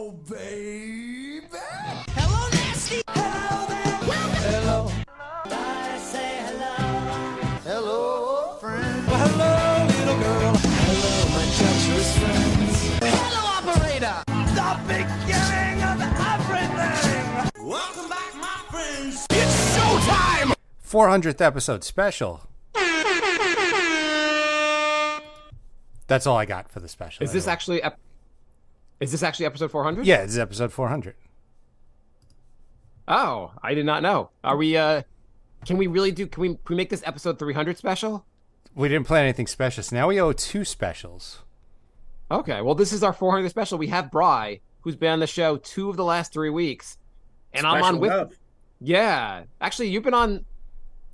Hello, baby. Hello, nasty. Hello there. Hello. I say hello. Hello, friend. Well, hello, little girl. Hello, my treacherous friends. Hello, operator. The beginning of everything. Welcome back, my friends. It's showtime. 400th episode special. That's all I got for the special. Is this actually episode 400? Yeah, it's episode 400. Oh, I did not know. Are we can we make this episode 300 special? We didn't plan anything special, so now we owe two specials. Okay, well this is our 400th special. We have Bry, who's been on the show 2 of the last 3 weeks. And I'm on with Yeah. Actually, you've been on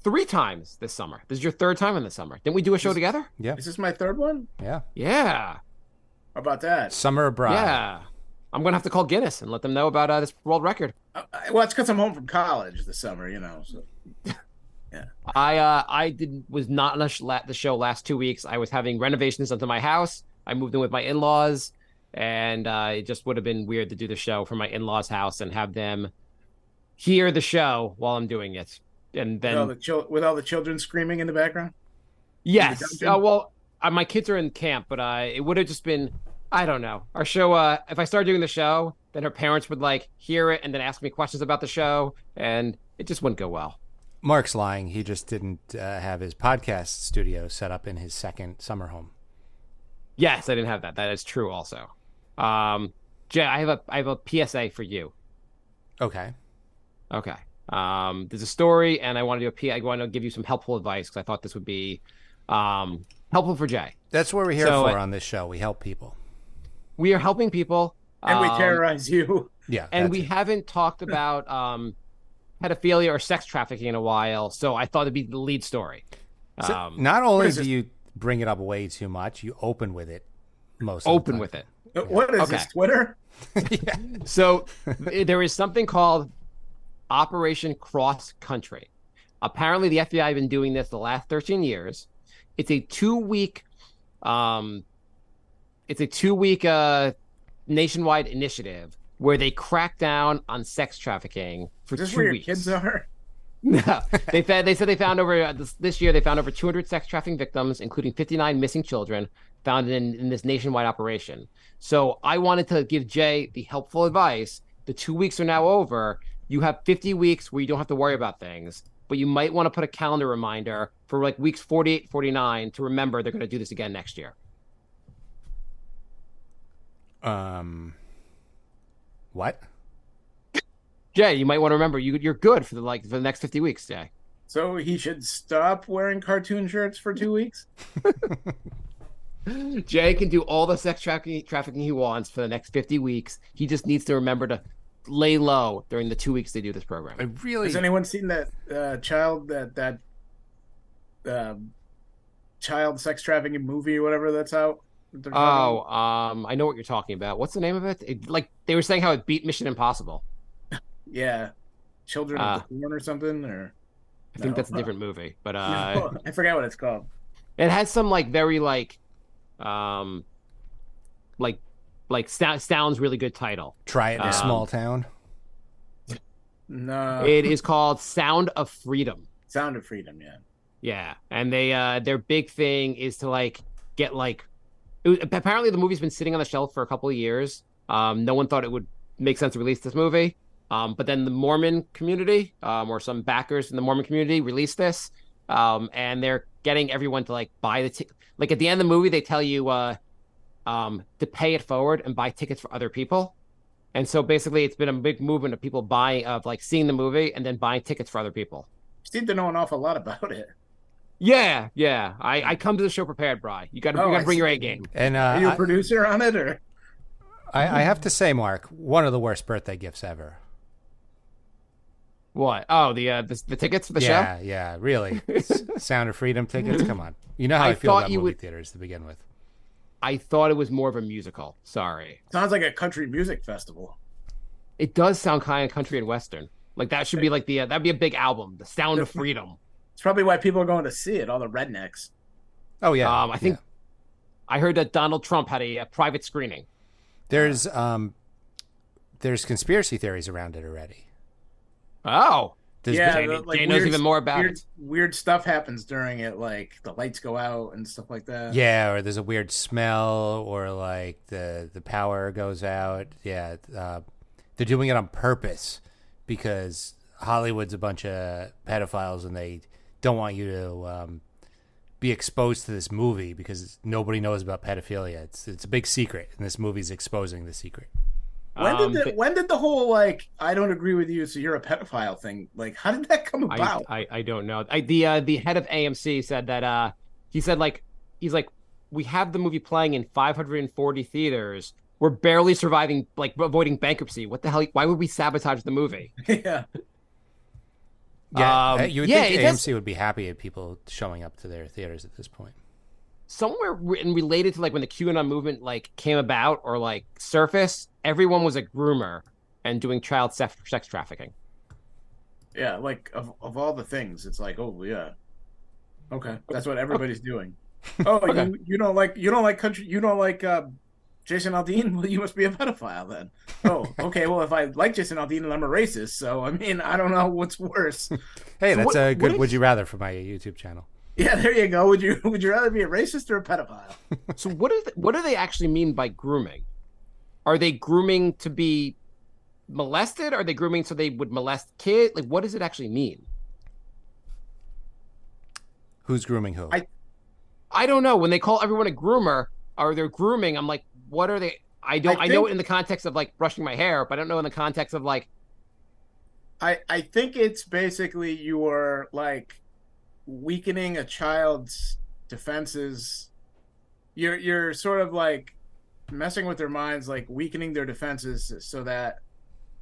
3 times this summer. This is your 3rd time in the summer. Didn't we do a show together? Yeah. Is this my 3rd one? Yeah. Yeah. How about that? Summer abroad. Yeah. I'm going to have to call Guinness and let them know about this world record. Well, it's because I'm home from college this summer, you know. So. Yeah. I was not on the show last 2 weeks. I was having renovations onto my house. I moved in with my in-laws, and it just would have been weird to do the show from my in-laws' house and have them hear the show while I'm doing it. And then with all the children screaming in the background. Yes. My kids are in camp, but it would have just been, I don't know. Our show. If I started doing the show, then her parents would hear it and then ask me questions about the show, and it just wouldn't go well. Mark's lying. He just didn't have his podcast studio set up in his second summer home. Yes, I didn't have that. That is true. Also, Jay, I have a PSA for you. Okay. Okay. There's a story, and I want to give you some helpful advice because I thought this would be helpful for Jay. That's what we're here for on this show. We help people. We are helping people. And we terrorize you. Yeah. And we haven't talked about pedophilia or sex trafficking in a while, so I thought it'd be the lead story. So not only do you bring it up way too much, you open with it most of the time. With it. What is this, Twitter? Yeah. So there is something called Operation Cross Country. Apparently, the FBI have been doing this the last 13 years. It's a 2-week, nationwide initiative where they crack down on sex trafficking for 2 weeks. Is this where your kids are? No, they said they found over this year. They found over 200 sex trafficking victims, including 59 missing children, found in this nationwide operation. So I wanted to give Jay the helpful advice. The 2 weeks are now over. You have 50 weeks where you don't have to worry about things, but you might want to put a calendar reminder for weeks 48, 49 to remember they're going to do this again next year. What? Jay, you might want to remember you're good for the next 50 weeks, Jay. So he should stop wearing cartoon shirts for 2 weeks? Jay can do all the sex trafficking he wants for the next 50 weeks. He just needs to remember to lay low during the 2 weeks they do this program. Has anyone seen that child sex trafficking movie or whatever that's out? I know what you're talking about. What's the name of it? They were saying how it beat Mission Impossible. Yeah, Children of the Corn or something, or I think that's a different movie, but no, I forgot what it's called. It has some very sounds really good title. Try it in a small town. No, it is called Sound of Freedom. Sound of Freedom, yeah. Yeah, and they their big thing is to get apparently the movie's been sitting on the shelf for a couple of years. No one thought it would make sense to release this movie. But then the Mormon community, or some backers in the Mormon community, released this, and they're getting everyone to buy the ticket. At the end of the movie, they tell you to pay it forward and buy tickets for other people. And so basically, it's been a big movement of people seeing the movie and then buying tickets for other people. You seem to know an awful lot about it. Yeah. I come to the show prepared, Bri. You got to bring your A game. And are you a producer on it, or? I have to say, Mark, one of the worst birthday gifts ever. What? Oh, the tickets for the show? Yeah, really. Sound of Freedom tickets. Come on, you know how I feel about movie theaters to begin with. I thought it was more of a musical. Sorry. Sounds like a country music festival. It does sound kind of country and western. That should be that'd be a big album. The Sound of Freedom. It's probably why people are going to see it. All the rednecks. Oh yeah. I think I heard that Donald Trump had a private screening. There's there's conspiracy theories around it already. Oh, There's Yeah, been- Jay knows even more about weird, it. weird stuff happens during it, like the lights go out and stuff like that. yeah, or there's a weird smell, or like the power goes out. Yeah, they're doing it on purpose because Hollywood's a bunch of pedophiles, and they don't want you to be exposed to this movie because nobody knows about pedophilia. It's a big secret, and this movie's exposing the secret. When did the whole like I don't agree with you, so you're a pedophile thing? Like, how did that come about? I don't know. The head of AMC said that he's like we have the movie playing in 540 theaters. We're barely surviving, like avoiding bankruptcy. What the hell? Why would we sabotage the movie? Yeah. Yeah, you would think it does- AMC would be happy at people showing up to their theaters at this point. Somewhere related to like when the QAnon movement like came about or like surfaced, everyone was a groomer and doing child sex trafficking. Yeah, like of all the things, it's like, oh yeah, okay, that's what everybody's doing. Oh, Okay. you don't like country, you don't like Jason Aldean? Well, you must be a pedophile then. Oh, okay. Well, if I like Jason Aldean, then I'm a racist. So I mean, I don't know what's worse. Hey, So that's what- a what good is- would you rather for my YouTube channel. Yeah, there you go. Would you rather be a racist or a pedophile? So what do they actually mean by grooming? Are they grooming to be molested? Are they grooming so they would molest kids? Like, what does it actually mean? Who's grooming who? I don't know. When they call everyone a groomer, or they're grooming, I'm like, what are they? I know think- it in the context of like brushing my hair, but I don't know in the context of like, I think it's basically you're like weakening a child's defenses. You're sort of like messing with their minds, like weakening their defenses so that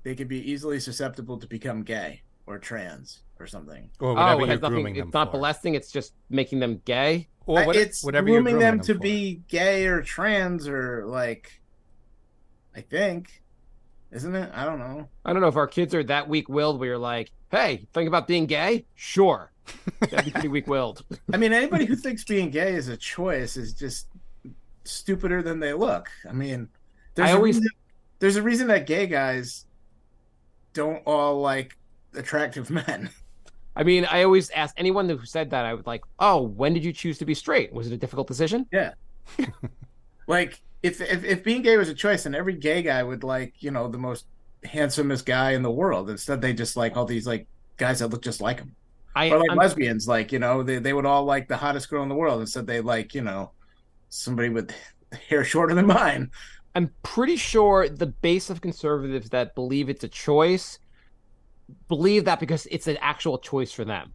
they could be easily susceptible to become gay or trans or something. or whatever oh, it you're has nothing. grooming It's them not for. molesting. It's just making them gay. Or It's whatever you're grooming them to for. be gay or trans or like, I think, isn't it? I don't know. I don't know if our kids are that weak-willed where you're like, hey, think about being gay? Sure. That'd be pretty weak-willed. I mean, anybody who thinks being gay is a choice is just stupider than they look. I mean, I always- there's a reason that gay guys don't all like attractive men. I mean, I always ask anyone who said that, I would like, oh, when did you choose to be straight? Was it a difficult decision? Yeah. Like if being gay was a choice, then every gay guy would like, the most handsomest guy in the world. Instead, they just like all these like guys that look just like him. Or like lesbians, like, they would all like the hottest girl in the world. Instead, they like, somebody with hair shorter than mine. I'm pretty sure the base of conservatives that believe it's a choice believe that because it's an actual choice for them.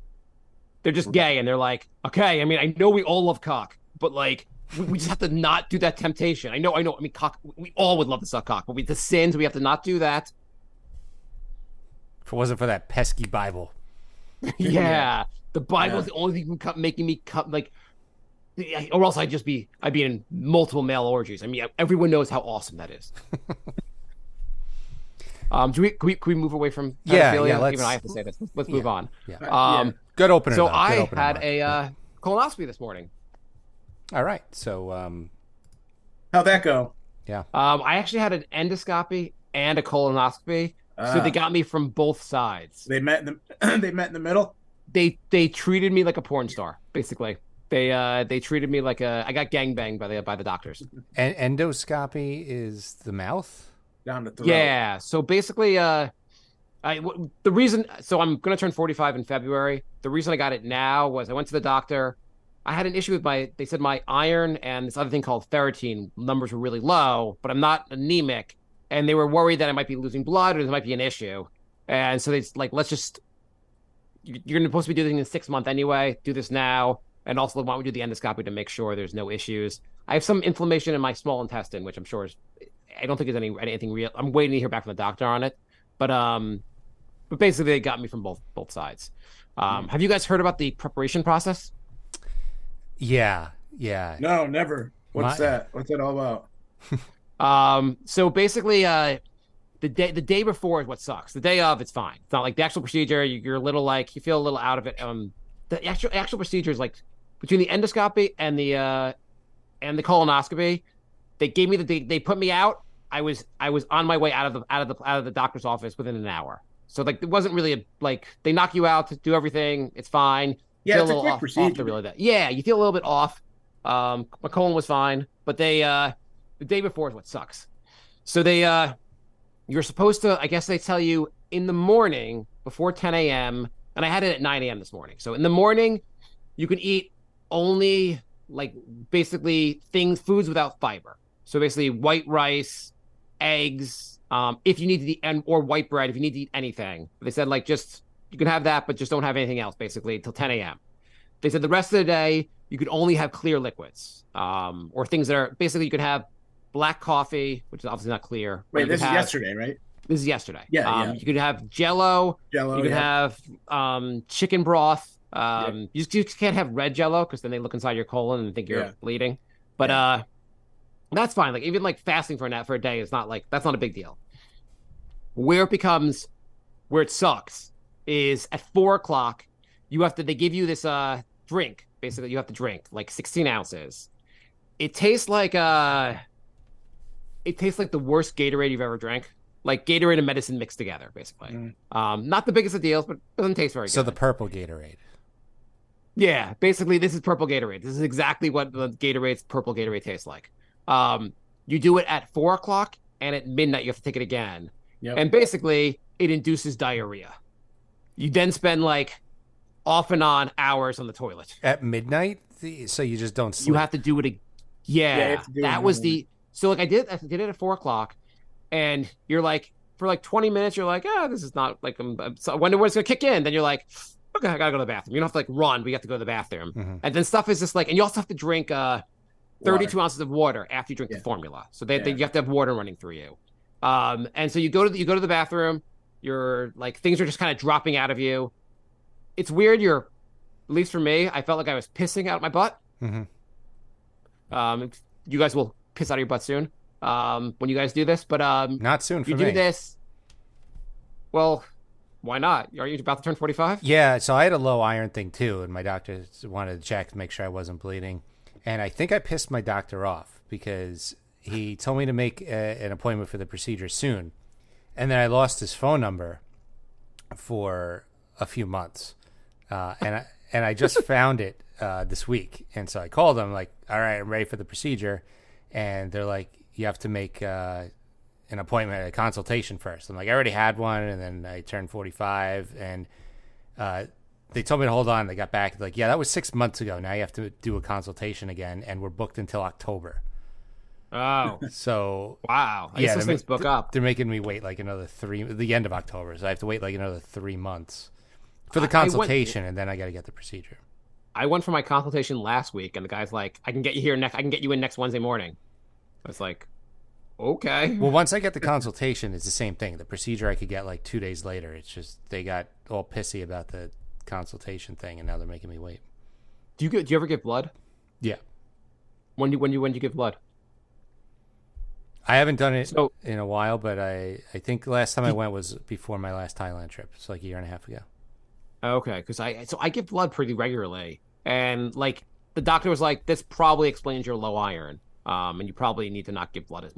They're just gay and they're like, okay, I mean, I know we all love cock, but like, we just have to not do that temptation. I know. I mean, cock, we all would love to suck cock, but the sins, we have to not do that. If it wasn't for that pesky Bible. Yeah. The Bible's Yeah. the only thing making me cut like, or else I'd be in multiple male orgies. I mean, everyone knows how awesome that is. Can we move away from Yeah, pedophilia? yeah, let's- Even I have to say this. Let's move on. Yeah. Good opener. So though. Good I opener, had Mark. a colonoscopy this morning. All right. So How'd that go? I actually had an endoscopy and a colonoscopy, so they got me from both sides. They met in the they met in the middle. They treated me like a porn star, basically. They treated me like I got gangbanged by the doctors. endoscopy is the mouth. Down the throat. Yeah. So basically, the reason. So I'm gonna turn 45 in February. The reason I got it now was I went to the doctor. I had an issue with they said my iron and this other thing called ferritin numbers were really low, but I'm not anemic. And they were worried that I might be losing blood or there might be an issue. And so they like, you're supposed to be doing this in 6 months anyway. Do this now. And also why don't we do the endoscopy to make sure there's no issues. I have some inflammation in my small intestine, which I'm sure I don't think there's anything real. I'm waiting to hear back from the doctor on it. But basically they got me from both sides. Have you guys heard about the preparation process? Yeah. No, never. What's that? What's that all about? So basically, the day before is what sucks. The day of, it's fine. It's not like the actual procedure. You're a little like, you feel a little out of it. The actual procedure is like between the endoscopy and the colonoscopy. They gave me they put me out. I was on my way out of the doctor's office within an hour. So like it wasn't really like they knock you out to do everything. It's fine. Yeah, Feel it's a little quick off procedure. yeah, you feel a little bit off. My colon was fine, but they the day before is what sucks. So you're supposed to, I guess they tell you in the morning before 10 a.m. and I had it at 9 a.m. this morning. So in the morning, you can eat only like basically foods without fiber. So basically white rice, eggs, if you need to eat, or white bread if you need to eat anything. They said like just you can have that, but just don't have anything else basically until 10 a.m. They said the rest of the day you could only have clear liquids, or things that are basically you could have black coffee, which is obviously not clear. Wait, this is yesterday, right? This is yesterday. Yeah. You could have Jello. Jello. You could have chicken broth. You just can't have red Jello because then they look inside your colon and think you're bleeding. But that's fine. Like even like fasting for a day is not like that's not a big deal. Where it sucks is at 4:00 they give you this drink. Basically, you have to drink like 16 ounces. It tastes like the worst Gatorade you've ever drank. Like Gatorade and medicine mixed together, basically. Not the biggest of deals, but it doesn't taste very good. So the purple Gatorade. Yeah, basically, this is purple Gatorade. This is exactly what the purple Gatorade tastes like. You do it at 4:00, and at midnight you have to take it again. Yep. And basically, it induces diarrhea. You then spend like off and on hours on the toilet. At midnight? So you just don't sleep? You have to do it. Yeah, you have to do it that was the. So like I did it at 4:00, and you're like for like 20 minutes you're like, this is not like so I wonder when it's gonna kick in. Then you're like, okay, I gotta go to the bathroom. You don't have to like run, but you have to go to the bathroom. Mm-hmm. And then stuff is just like, and you also have to drink 32 ounces of water after you drink the formula. So you have to have water running through you. And so you go to the bathroom. You're like things are just kind of dropping out of you. It's weird. At least for me, I felt like I was pissing out my butt. Mm-hmm. You guys will piss out of your butt soon when you guys do this, but not soon for you me. do this. Well, why not? Are you about to turn 45? Yeah, so I had a low iron thing too, and my doctor wanted to check to make sure I wasn't bleeding. And I think I pissed my doctor off because he told me to make an appointment for the procedure soon. And then I lost his phone number for a few months. And I just found it this week. And so I called them like, all right, I'm ready for the procedure. And they're like, you have to make an appointment, a consultation first. I'm like, I already had one. And then I turned 45 and they told me to hold on. They got back like, yeah, that was 6 months ago. Now you have to do a consultation again. And we're booked until October. Oh, so wow! I guess those things book up. They're making me wait like the end of October, so I have to wait like another 3 months for the consultation, and then I got to get the procedure. I went for my consultation last week, and the guy's like, "I can get you here I can get you in next Wednesday morning." I was like, "Okay." Well, once I get the consultation, it's the same thing. The procedure I could get like 2 days later. It's just they got all pissy about the consultation thing, and now they're making me wait. Do you ever give blood? Yeah. When do you give blood? I haven't done it in a while, but I think the last time I went was before my last Thailand trip. It's like a year and a half ago. Okay, because I give blood pretty regularly, and like the doctor was like, this probably explains your low iron, and you probably need to not give blood as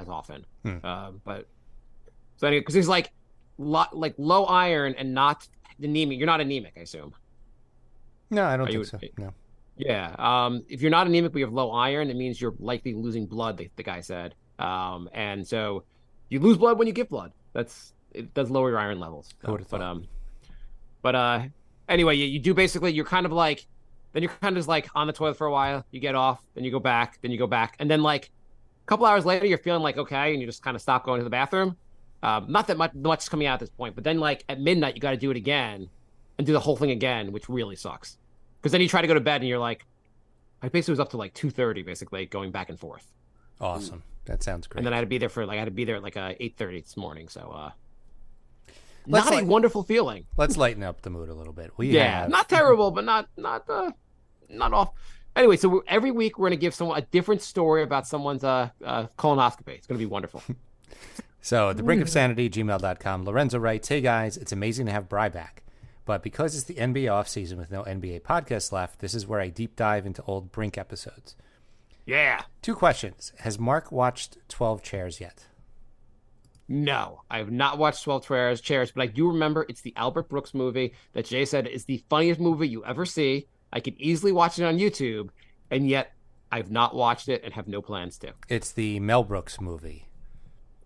often. But so anyway, because he's like low iron and not anemic. You're not anemic, I assume. No, I don't think so. No. Yeah. If you're not anemic but you have low iron, it means you're likely losing blood. The guy said. And so you lose blood when you give blood. It does lower your iron levels. But anyway, you do basically, you're kind of like, then you're kind of just like on the toilet for a while, you get off, then you go back, and then like a couple hours later, you're feeling like, okay, and you just kind of stop going to the bathroom. Not that much is coming out at this point, but then like at midnight, you got to do it again and do the whole thing again, which really sucks. Because then you try to go to bed and you're like, I basically was up to like 2:30, basically going back and forth. Awesome. That sounds great. And then I had to be there at like 8:30 this morning. So, not a wonderful feeling. Let's lighten up the mood a little bit. Not terrible, but not off. Anyway, so every week we're going to give someone a different story about someone's colonoscopy. It's going to be wonderful. So, at thebrinkofsanity@gmail.com, Lorenzo writes, hey guys, it's amazing to have Bri back. But because it's the NBA offseason with no NBA podcasts left, this is where I deep dive into old Brink episodes. Yeah. 2 questions. Has Mark watched 12 Chairs yet? No, I have not watched 12 Chairs, but I do remember it's the Albert Brooks movie that Jay said is the funniest movie you ever see. I could easily watch it on YouTube, and yet I've not watched it and have no plans to. It's the Mel Brooks movie,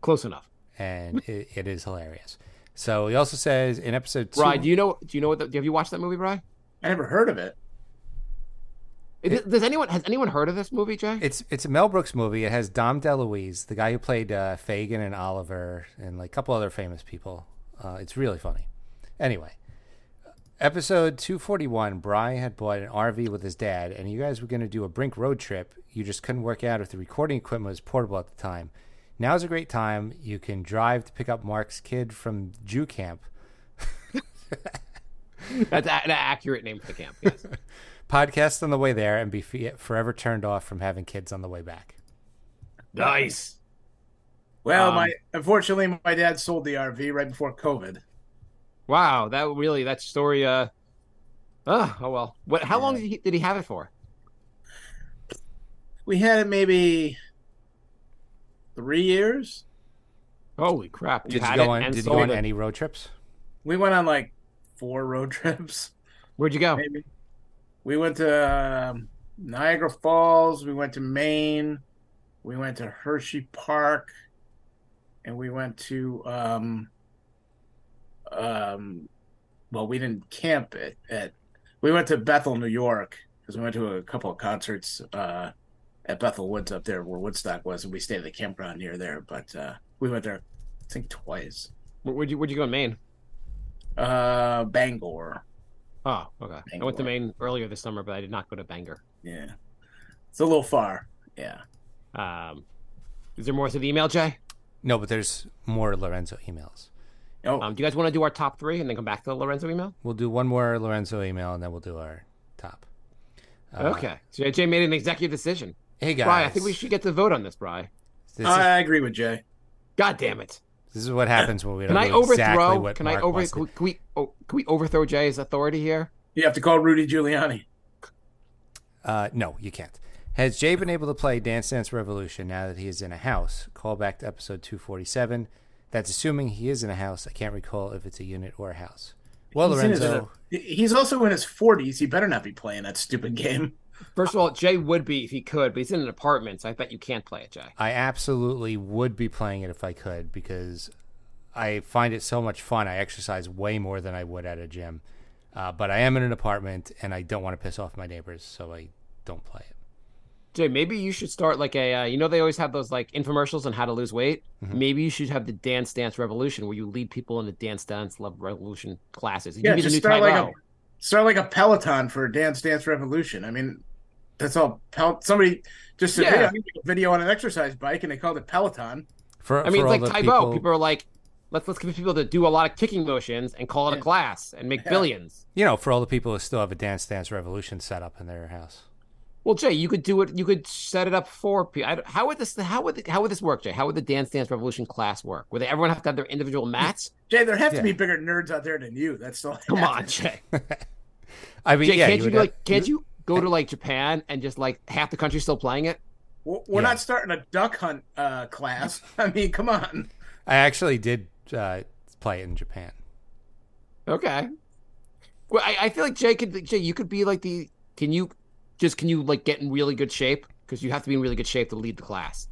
Close enough. and it is hilarious. So he also says in episode 2... Bri, do you know have you watched that movie, Bri? I never heard of it. Has anyone heard of this movie, Jay? It's a Mel Brooks movie. It has Dom DeLuise, the guy who played Fagin and Oliver, and like a couple other famous people. It's really funny. Anyway, episode 241, Brian had bought an RV with his dad, and you guys were going to do a Brink road trip. You just couldn't work out if the recording equipment was portable at the time. Now's a great time. You can drive to pick up Mark's kid from Jew camp. That's an accurate name for the camp, yes. Podcast on the way there and be forever turned off from having kids on the way back. Nice. Well, unfortunately, my dad sold the RV right before COVID. Wow, that story. Oh well. How long did he have it for? We had it maybe 3 years. Holy crap! Did you go on any road trips? We went on like 4 road trips. Where'd you go? Maybe. We went to Niagara Falls. We went to Maine. We went to Hershey Park, and we went to well, we didn't camp at. We went to Bethel, New York, because we went to a couple of concerts at Bethel Woods up there where Woodstock was, and we stayed at the campground near there. But we went there, I think, twice. Where'd you go in Maine? Bangor. Oh, okay. I went to Maine earlier this summer, but I did not go to Bangor. Yeah, it's a little far. Yeah. Is there more to the email, Jay? No, but there's more Lorenzo emails. Oh, Do you guys want to do our top 3 and then come back to the Lorenzo email? We'll do one more Lorenzo email, and then we'll do our top. Okay. So Jay made an executive decision. Hey, guys. Bri, I think we should get to vote on this, Bri. I agree with Jay. God damn it. This is what happens when we don't Can I do overthrow? exactly what Can Mark I over? wants to- Can we overthrow Jay's authority here? You have to call Rudy Giuliani. No, you can't. Has Jay been able to play Dance Dance Revolution now that he is in a house? Call back to episode 247. That's assuming he is in a house. I can't recall if it's a unit or a house. Well, Lorenzo... He's also in his 40s. He better not be playing that stupid game. First of all, Jay would be if he could, but he's in an apartment, so I bet you can't play it, Jay. I absolutely would be playing it if I could, because I find it so much fun. I exercise way more than I would at a gym. But I am in an apartment, and I don't want to piss off my neighbors, so I don't play it. Jay, maybe you should start like a, they always have those like infomercials on how to lose weight. Mm-hmm. Maybe you should have the Dance Dance Revolution where you lead people in the Dance Dance Revolution classes. Yeah, just start like a Peloton for Dance Dance Revolution. I mean, that's all. Somebody just said, hey, I make a video on an exercise bike, and they called it Peloton. It's like Taebo. People are like, let's get people to do a lot of kicking motions and call it a class and make billions. For all the people who still have a Dance Dance Revolution set up in their house. Well, Jay, you could do it. You could set it up for people. How would this work, Jay? How would the Dance Dance Revolution class work? Would everyone have to have their individual mats? Jay, there have to be bigger nerds out there than you. That's all. Come on, Jay. I mean, Jay, can't you go to like Japan and just like half the country still playing it? We're not starting a duck hunt class. I mean, come on. I actually did play it in Japan. Okay. Well, I feel like Jay, you could be like can you like get in really good shape? Because you have to be in really good shape to lead the class.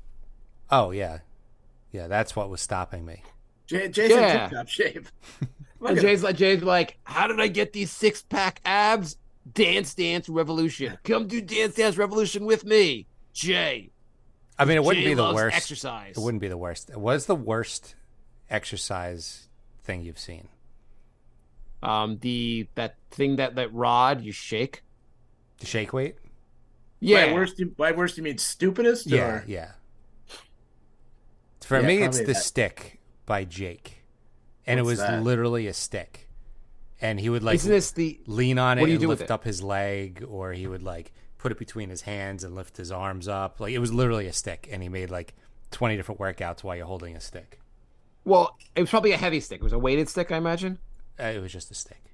Oh, yeah. Yeah, that's what was stopping me. Jay's in tip-top shape. And Jay's like, how did I get these 6-pack abs? Dance Dance Revolution. Come do Dance Dance Revolution with me, Jay. I mean, it wouldn't Jay be the loves worst. Exercise. It wouldn't be the worst. It was the worst exercise thing you've seen. That thing that rod you shake. The shake weight? Yeah. By worst you mean stupidest? Yeah, or? yeah. For me, it's the stick by Jake. And What's it was that? literally a stick. And he would like Isn't this lean on it What do you and do with lift it? up his leg, or he would like put it between his hands and lift his arms up. Like it was literally a stick, and he made like 20 different workouts while you're holding a stick. Well, it was probably a heavy stick. It was a weighted stick, I imagine. It was just a stick.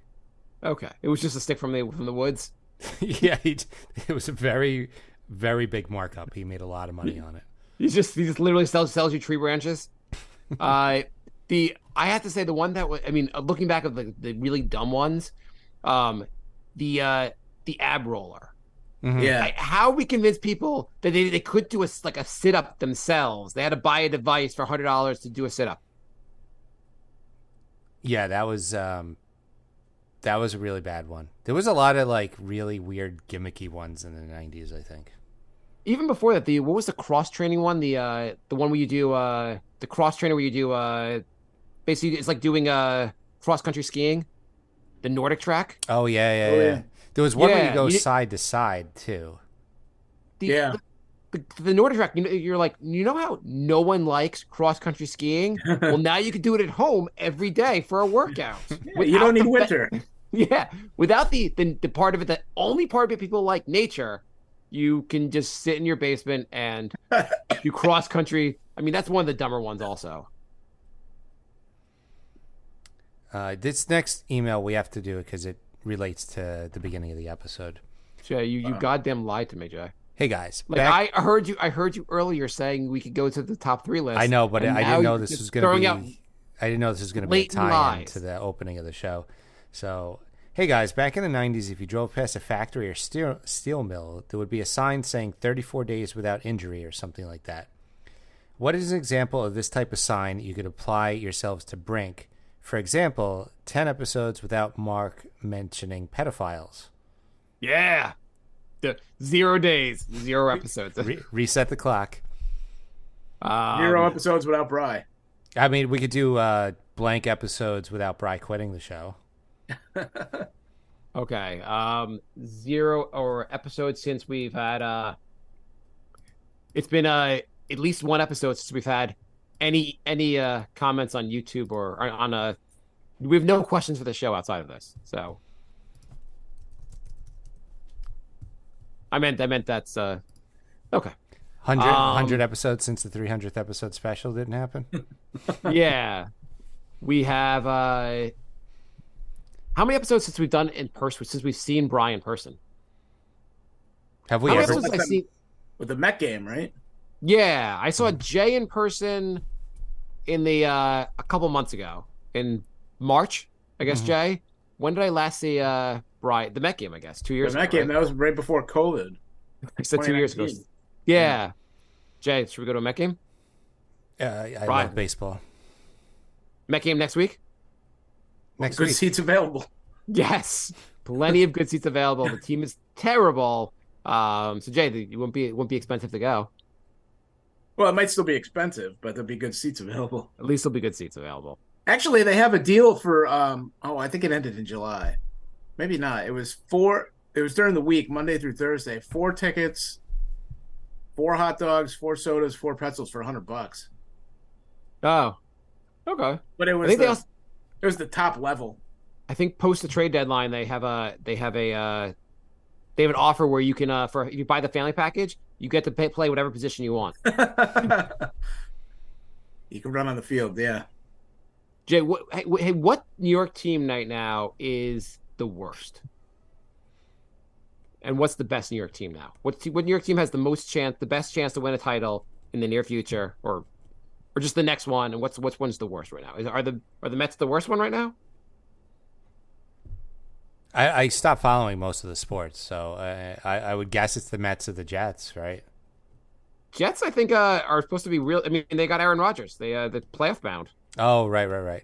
Okay, it was just a stick from the woods. Yeah, it was a very, very big markup. He made a lot of money on it. He just literally sells you tree branches. I have to say the one that was, I mean, looking back at the really dumb ones, um, the ab roller. Yeah. How we convince people that they could do a sit up themselves. They had to buy a device for $100 to do a sit up. Yeah, that was a really bad one. There was a lot of like really weird gimmicky ones in the 90s, I think. Even before that, what was the cross training one? The one where you do the cross trainer where you do basically it's like doing cross country skiing, the Nordic track. Oh yeah. yeah. There was one where you Yeah, go side to side too. Yeah. The Nordic track. You're like, you know how no one likes cross country skiing? Well, now you can do it at home every day for a workout. You don't need winter. Yeah, without the part of it, the only part of it people like, nature, you can just sit in your basement and do cross country. I mean, that's one of the dumber ones also. This next email we have to do it because it relates to the beginning of the episode. Jay, you goddamn lied to me, Jay. Hey guys, Like I heard you earlier saying we could go to the top 3 list. I know, but I didn't know this was going to be. out I didn't know this was going to be a blatant tie-in lies. to the opening of the show. So, hey guys, back in the 90s, if you drove past a factory or steel mill, there would be a sign saying 34 days without injury or something like that. What is an example of this type of sign you could apply yourselves to Brink? For example, 10 episodes without Mark mentioning pedophiles. Yeah. The 0 days, 0 episodes. Reset the clock. 0 episodes without Bry. I mean, we could do blank episodes without Bry quitting the show. Okay. 0 or episodes since we've had it's been at least 1 episode since we've had any comments on YouTube or on we have no questions for the show outside of this. So I meant that's okay. 100 episodes since the 300th episode special didn't happen. Yeah. We have how many episodes since we've done in person, since we've seen Brian in person? Have we How many ever? episodes I seen? With the Met game, right? Yeah, I saw Jay in person in the a couple months ago in March, I guess. Jay, when did I last see Brian? The Met game, I guess, 2 years The ago. Met game, right? that was right before COVID. I said 2 years ago. 2019. Yeah. Jay, should we go to a Met game? I Right. love baseball. Met game next week? Next Good week. seats available. Yes, plenty of good seats available. The team is terrible. So Jay, it won't be expensive to go. Well, it might still be expensive, but there'll be good seats available. At least there'll be good seats available. Actually, they have a deal for I think it ended in July. Maybe not. It was during the week, Monday through Thursday. 4 tickets, 4 hot dogs, 4 sodas, 4 pretzels for $100. Oh, okay. But it I was think it was the top level. I think post the trade deadline they have an offer where you can if you buy the family package, you get to play whatever position you want. You can run on the field, yeah. Jay, what New York team right now is the worst? And what's the best New York team now? What New York team has the best chance to win a title in the near future, or just the next one? And what's one's the worst right now? Are the Mets the worst one right now? I stopped following most of the sports, so I would guess it's the Mets or the Jets, right? Jets, I think, are supposed to be real. I mean, they got Aaron Rodgers. They're playoff bound. Oh, right.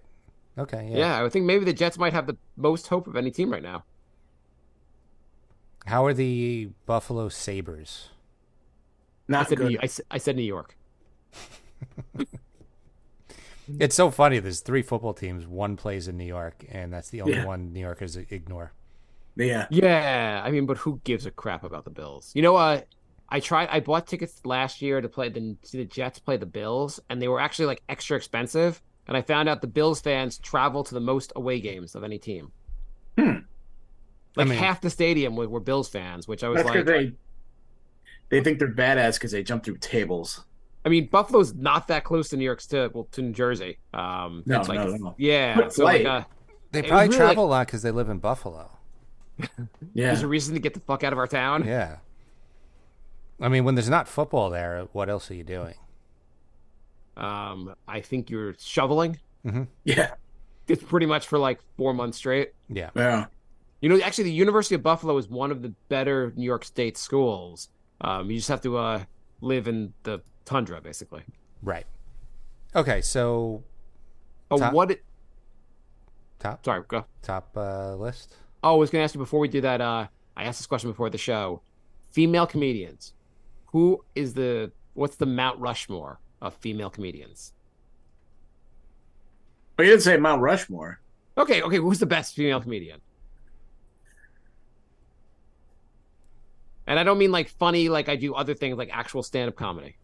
Okay, yeah. Yeah, I would think maybe the Jets might have the most hope of any team right now. How are the Buffalo Sabres? Not good. I said New York. It's so funny. There's 3 football teams. One plays in New York, and that's the only one New Yorkers ignore. Yeah. Yeah, I mean, but who gives a crap about the Bills? You know what? I bought tickets last year to see the Jets play the Bills, and they were actually like extra expensive. And I found out the Bills fans travel to the most away games of any team. Like half the stadium were Bills fans, which I was That's like, because they think they're badass because they jump through tables. I mean, Buffalo's not that close to New York, to New Jersey. No. Yeah, Quick so like, flight. They It probably was really travel a lot because they live in Buffalo. there's a Yeah. reason to get the fuck out of our town. Yeah. I mean, when there's not football there, what else are you doing? I think you're shoveling. Yeah. It's pretty much for like 4 months straight. Yeah. Yeah. You know, actually, the University of Buffalo is one of the better New York State schools. You just have to live in the tundra, basically. Right. Okay, so Oh, Top- what? top Sorry, go. top list. Oh, I was going to ask you before we do that. I asked this question before the show. Female comedians. What's the Mount Rushmore of female comedians? But you didn't say Mount Rushmore. Okay. Who's the best female comedian? And I don't mean like funny, like I do other things like actual stand-up comedy.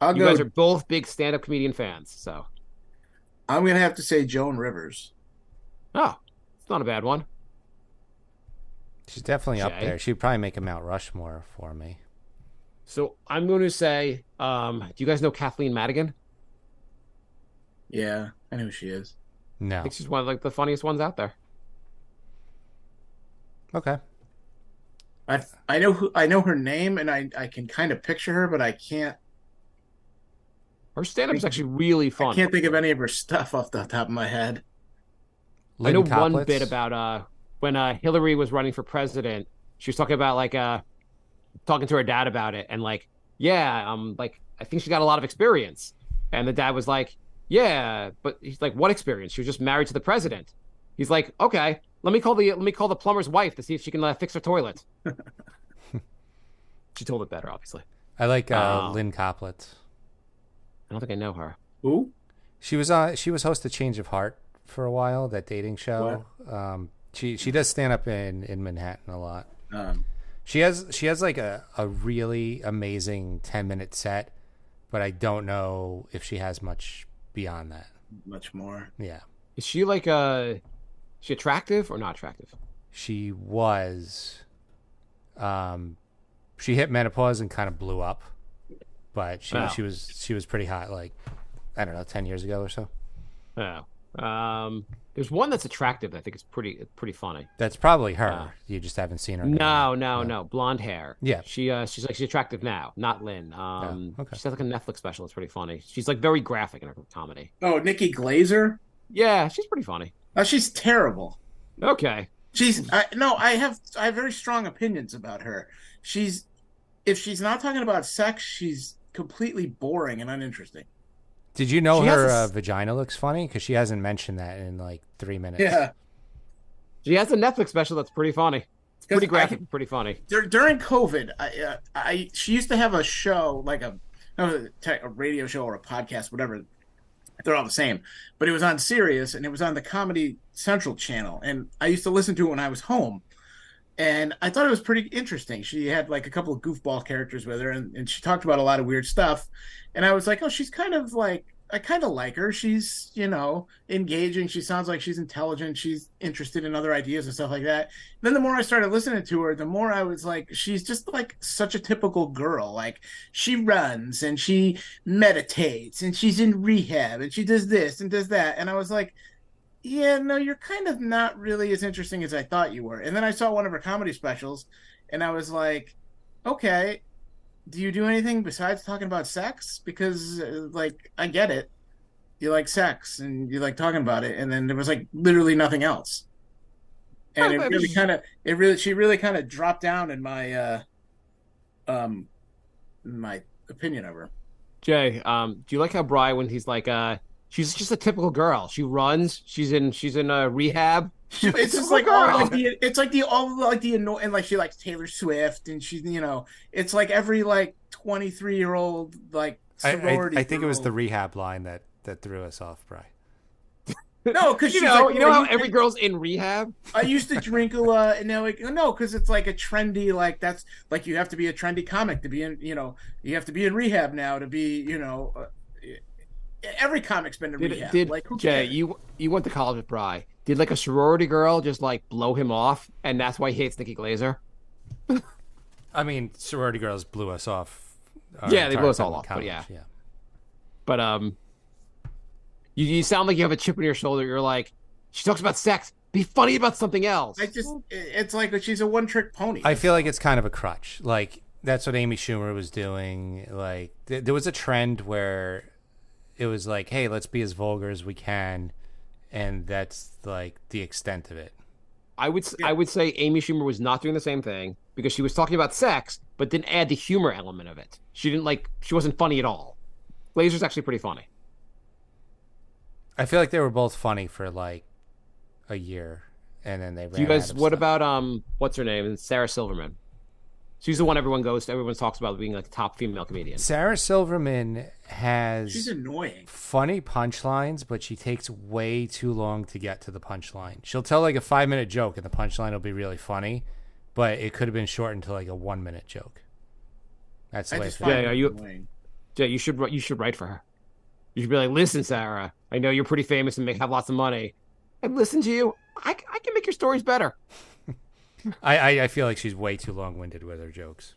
I'll You go. guys are both big stand-up comedian fans, so. I'm gonna have to say Joan Rivers. Oh, it's not a bad one. She's definitely up Jay? there. She'd probably make a Mount Rushmore for me. So I'm going to say, do you guys know Kathleen Madigan? Yeah, I know who she is. I No. think she's one of like the funniest ones out there. Okay. I know her name, and I can kind of picture her, but I can't Her stand-up is actually really fun. I can't think of any of her stuff off the top of my head. I know Lynn one Coplitz? bit about when Hillary was running for president. She was talking about like talking to her dad about it, and like, yeah, like I think she got a lot of experience. And the dad was like, yeah, but he's like, what experience? She was just married to the president. He's like, okay, let me call the plumber's wife to see if she can fix her toilet. She told it better, obviously. I like Oh. Lynn Coplitz. I don't think I know her. Who? She was host of Change of Heart for a while, that dating show. She does stand up in Manhattan a lot. She has like a really amazing 10-minute set, but I don't know if she has much beyond that. Much more. Yeah. Is she like she attractive or not attractive? She was she hit menopause and kind of blew up. But she Oh. she was pretty hot, like, I don't know, 10 years ago or so. Oh. There's one that's attractive. I think it's pretty funny. That's probably her. You just haven't seen her. No. Blonde hair. Yeah. She's attractive now, not Lynn. okay. She's like a Netflix special. It's pretty funny. She's like very graphic in her comedy. Oh, Nikki Glazer? Yeah, she's pretty funny. Oh, she's terrible. Okay. I have very strong opinions about her. If she's not talking about sex, she's completely boring and uninteresting. Did you know She has her a vagina looks funny? Because she hasn't mentioned that in like 3 minutes. Yeah. She has a Netflix special that's pretty funny. It's pretty 'Cause graphic, pretty funny. During COVID, she used to have a show, like a radio show or a podcast, whatever. They're all the same, but it was on Sirius and it was on the Comedy Central channel, and I used to listen to it when I was home, and I thought it was pretty interesting. She had like a couple of goofball characters with her, and she talked about a lot of weird stuff, and I was like, oh, she's kind of like, I kind of like her. She's, engaging. She sounds like she's intelligent. She's interested in other ideas and stuff like that. Then the more I started listening to her, the more I was like, she's just like such a typical girl. Like, she runs and she meditates and she's in rehab and she does this and does that. And I was like, yeah, no, you're kind of not really as interesting as I thought you were. And then I saw one of her comedy specials and I was like, okay, do you do anything besides talking about sex? Because like, I get it. You like sex and you like talking about it. And then there was like literally nothing else. And she really kind of dropped down in my my opinion of her. Jay, do you like how Bri, when he's like, she's just a typical girl. She runs. She's in rehab. It's just like all the annoying, and like she likes Taylor Swift, and she's it's like every like 23-year-old like sorority. I think it was girl. the rehab line that threw us off, Bri. No, because you know how every girl's in rehab. I used to drink a lot, and now no, because it's like a trendy, like that's like you have to be a trendy comic to be in, you have to be in rehab now to be, every comic's been in rehab. Like, who Jay, cares? you went to college with Bri. Did like a sorority girl just like blow him off, and that's why he hates Nikki Glazer? I mean, sorority girls blew us off. Yeah, they blew us all off, but yeah. But you sound like you have a chip on your shoulder. You're like, she talks about sex. Be funny about something else. It's like she's a one-trick pony. I feel like it's kind of a crutch. Like, that's what Amy Schumer was doing. Like, there was a trend where it was like, hey, let's be as vulgar as we can, and that's like the extent of it. I would say Amy Schumer was not doing the same thing because she was talking about sex, but didn't add the humor element of it. She wasn't funny at all. Glazer's actually pretty funny. I feel like they were both funny for like a year, and then they ran Do you guys? out of What stuff. about what's her name? Sarah Silverman. She's the one everyone talks about being like the top female comedian. Sarah Silverman has She's annoying. funny punchlines, but she takes way too long to get to the punchline. She'll tell like a 5-minute joke, and the punchline will be really funny, but it could have been shortened to like a 1-minute joke. That's the I way. just I find feel. Yeah, her are you- annoying. Jay, you should write for her. You should be like, listen, Sarah, I know you're pretty famous and have lots of money. I listen to you. I can make your stories better. I feel like she's way too long-winded with her jokes.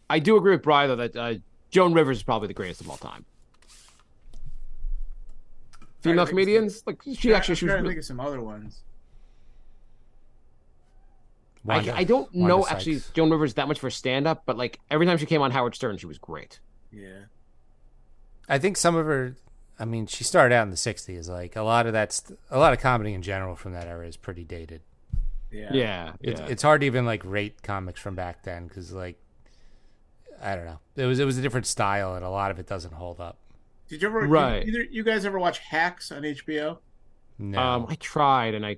I do agree with Bri, though, that Joan Rivers is probably the greatest of all time. Female comedians, like she I'm actually, she was trying to really, think of some other ones. I don't Wanda know Sykes. actually Joan Rivers that much for stand-up, but like every time she came on Howard Stern, she was great. Yeah. I think some of her. I mean, she started out in the '60s. Like a lot of comedy in general from that era is pretty dated. Yeah. Yeah, It's hard to even like rate comics from back then because like I don't know. It was a different style, and a lot of it doesn't hold up. Did you ever? Right. Either you guys ever watch Hacks on HBO? No. I tried and I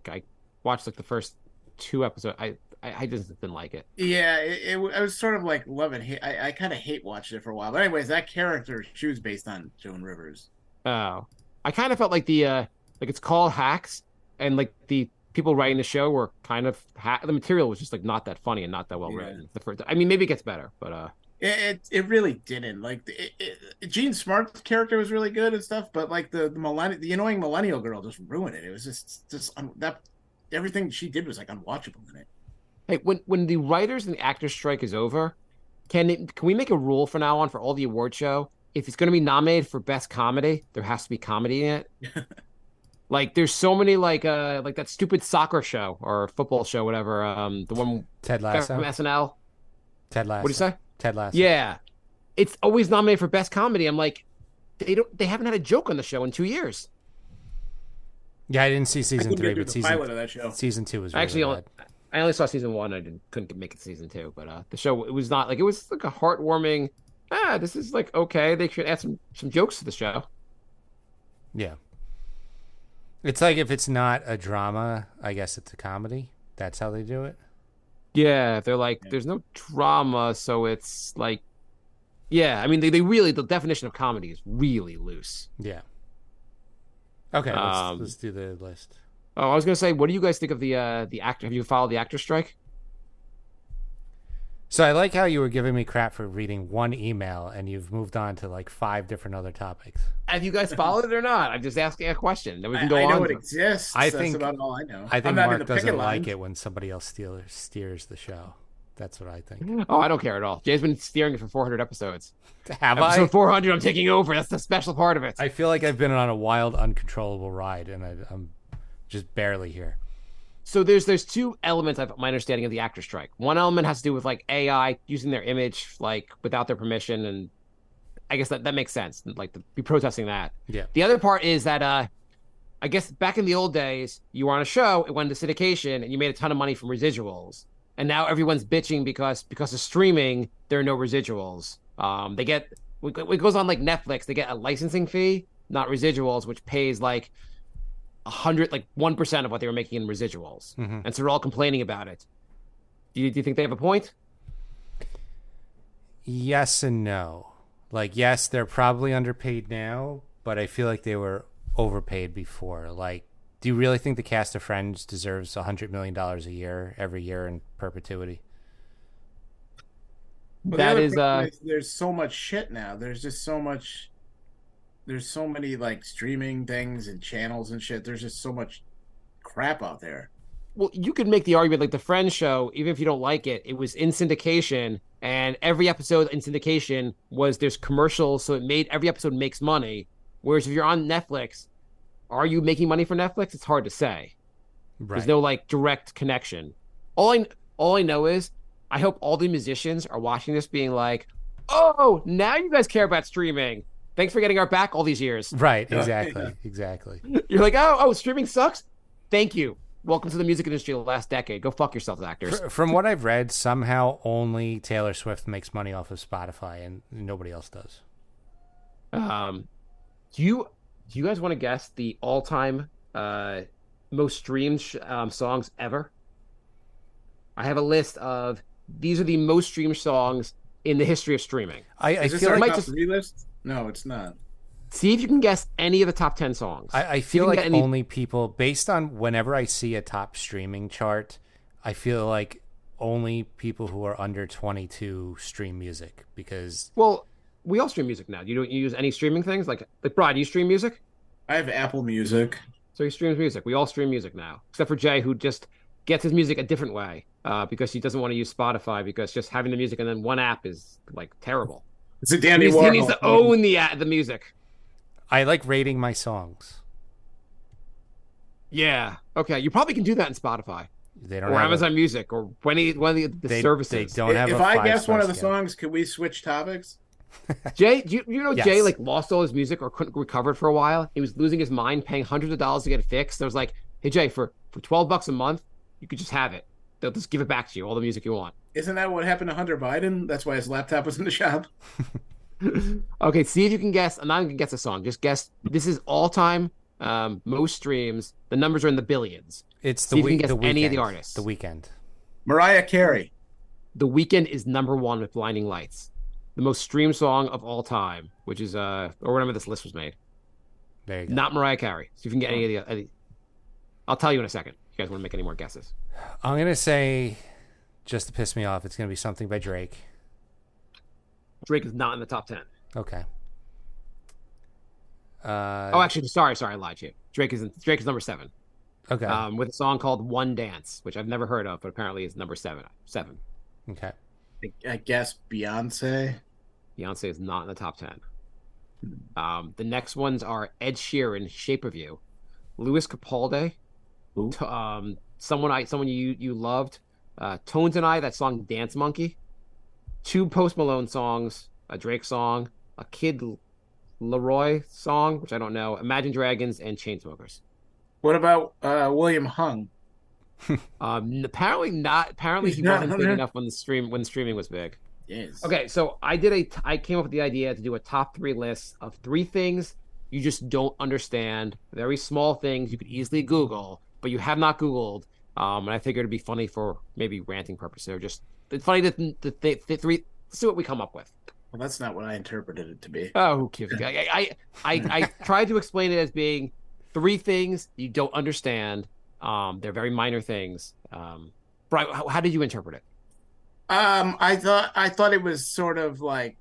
watched like the first 2 episodes. I just didn't like it. Yeah, I was sort of like love and hate. I kind of hate watching it for a while. But anyways, that character, she was based on Joan Rivers. Oh, I kind of felt like like it's called Hacks, and like the people writing the show were kind of the material was just like not that funny and not that well Yeah. written. I mean, maybe it gets better, but It really didn't. Like Gene Smart's character was really good and stuff, but like the annoying millennial girl just ruined it. It was just that everything she did was like unwatchable in it. hey, when the writers and the actors strike is over, can we make a rule from now on for all the award show? If it's going to be nominated for best comedy, there has to be comedy in it. Like there's so many like that stupid soccer show or football show, whatever. The one Ted Lasso. from SNL. Ted Lasso. What do you say? Ted Lasso. Yeah, it's always nominated for best comedy. I'm like, they haven't had a joke on the show in 2 years. Yeah, I didn't see I season couldn't 3, get but through the pilot of that show. season 2 was I really actually bad. I only saw season 1. Couldn't make it to season 2, but the show it was not like it was like a heartwarming. This is like okay. They should add some jokes to the show. Yeah. It's like if it's not a drama, I guess it's a comedy. That's how they do it. Yeah, they're like there's no drama, so it's like yeah. I mean, they really the definition of comedy is really loose. Yeah. Okay, Um, let's do the list. Oh, I was gonna say, what do you guys think of the actor? Have you followed the actor strike? So I like how you were giving me crap for reading one email, and you've moved on to like 5 different other topics. Have you guys followed it or not? I'm just asking a question. Then we can go I on. know it exists. I That's think- about all I know. I think I'm not in Mark the doesn't picket like lines. it when somebody else steers the show. That's what I think. Oh, I don't care at all. Jay's been steering it for 400 episodes. Have Episode I? 400, I'm taking over. That's the special part of it. I feel like I've been on a wild, uncontrollable ride, and I'm just barely here. So there's 2 elements of my understanding of the actor strike. One element has to do with like AI using their image like without their permission, and I guess that makes sense. Like to be protesting that. Yeah. The other part is that I guess back in the old days, you were on a show, it went into syndication, and you made a ton of money from residuals. And now everyone's bitching because of streaming, there are no residuals. They get it goes on like Netflix, they get a licensing fee, not residuals, which pays like 1% of what they were making in residuals. Mhm. And so they're all complaining about it. Do you think they have a point? Yes and no. Like, yes, they're probably underpaid now, but I feel like they were overpaid before. Like, do you really think the cast of Friends deserves $100 million a year, every year in perpetuity? But the That other is problem is there's so much shit now. There's just so much. There's so many like streaming things and channels and shit. There's just so much crap out there. well, you could make the argument like the Friends show, even if you don't like it, it was in syndication, and every episode in syndication there's commercials, so every episode makes money. Whereas if you're on Netflix, are you making money for Netflix? It's hard to say. Right. There's no like direct connection. All I know is I hope all the musicians are watching this being like, oh, now you guys care about streaming. Thanks for getting our back all these years. Right, exactly. You're like, oh, streaming sucks. Thank you. Welcome to the music industry of the last decade. Go fuck yourselves, actors. From what I've read, somehow only Taylor Swift makes money off of Spotify, and nobody else does. Do you guys want to guess the all-time most streamed songs ever? I have a list of these are the most streamed songs in the history of streaming. I Is this feel our like top 3 list? No, it's not. See if you can guess any of the top 10 songs. I feel like only people, based on whenever I see a top streaming chart, I feel like only people who are under 22 stream music because... Well, we all stream music now. You don't use any streaming things? Like Brian, do you stream music? I have Apple Music. So he streams music. We all stream music now, except for Jay, who just gets his music a different way because he doesn't want to use Spotify because just having the music and then one app is like terrible. It's a Dandy He Warhol. needs to own the music. I like rating my songs. Yeah. Okay. You probably can do that in Spotify They don't or have Amazon Music or one of the services. They don't have If a I guess one of the five-star scale. songs, could we switch topics? Jay, do you know Yes. Jay like lost all his music or couldn't recover it for a while? He was losing his mind, paying hundreds of dollars to get it fixed. I was like, hey Jay, for $12 a month, you could just have it. They'll just give it back to you, all the music you want. Isn't that what happened to Hunter Biden? That's why his laptop was in the shop. Okay, see if you can guess. I'm not even gonna guess a song. Just guess. This is all time most streams. The numbers are in the billions. It's See if you can guess the any of the Weeknd. artists. The Weeknd. Mariah Carey. The Weeknd is number one with Blinding Lights, the most streamed song of all time, which is or whenever this list was made. There you go. Not Mariah Carey. See if you can get any of the. I'll tell you in a second. If you guys want to make any more guesses? I'm gonna say, just to piss me off, it's gonna be something by Drake. Drake is not in the top 10. Okay. Oh, actually, sorry, I lied to you. Drake is number 7. Okay. With a song called "One Dance," which I've never heard of, but apparently is number 7. Okay. I guess Beyonce. Beyonce is not in the top 10. The next ones are Ed Sheeran, "Shape of You," Louis Capaldi, Who? someone you loved, Tones and I, that song "Dance Monkey," 2 Post Malone songs, a Drake song, a Kid Leroy song, which I don't know, Imagine Dragons, and Chainsmokers. What about William Hung? Apparently not. Apparently He's he not wasn't on big there? enough when streaming was big. Yes. Okay, so I came up with the idea to do a top 3 list of 3 things you just don't understand, very small things you could easily Google, but you have not Googled. And I figured it'd be funny for maybe ranting purposes, or just it's funny to three. See what we come up with. Well, that's not what I interpreted it to be. Oh, who cares? I tried to explain it as being 3 things you don't understand. They're very minor things. Brian, how did you interpret it? I thought it was sort of like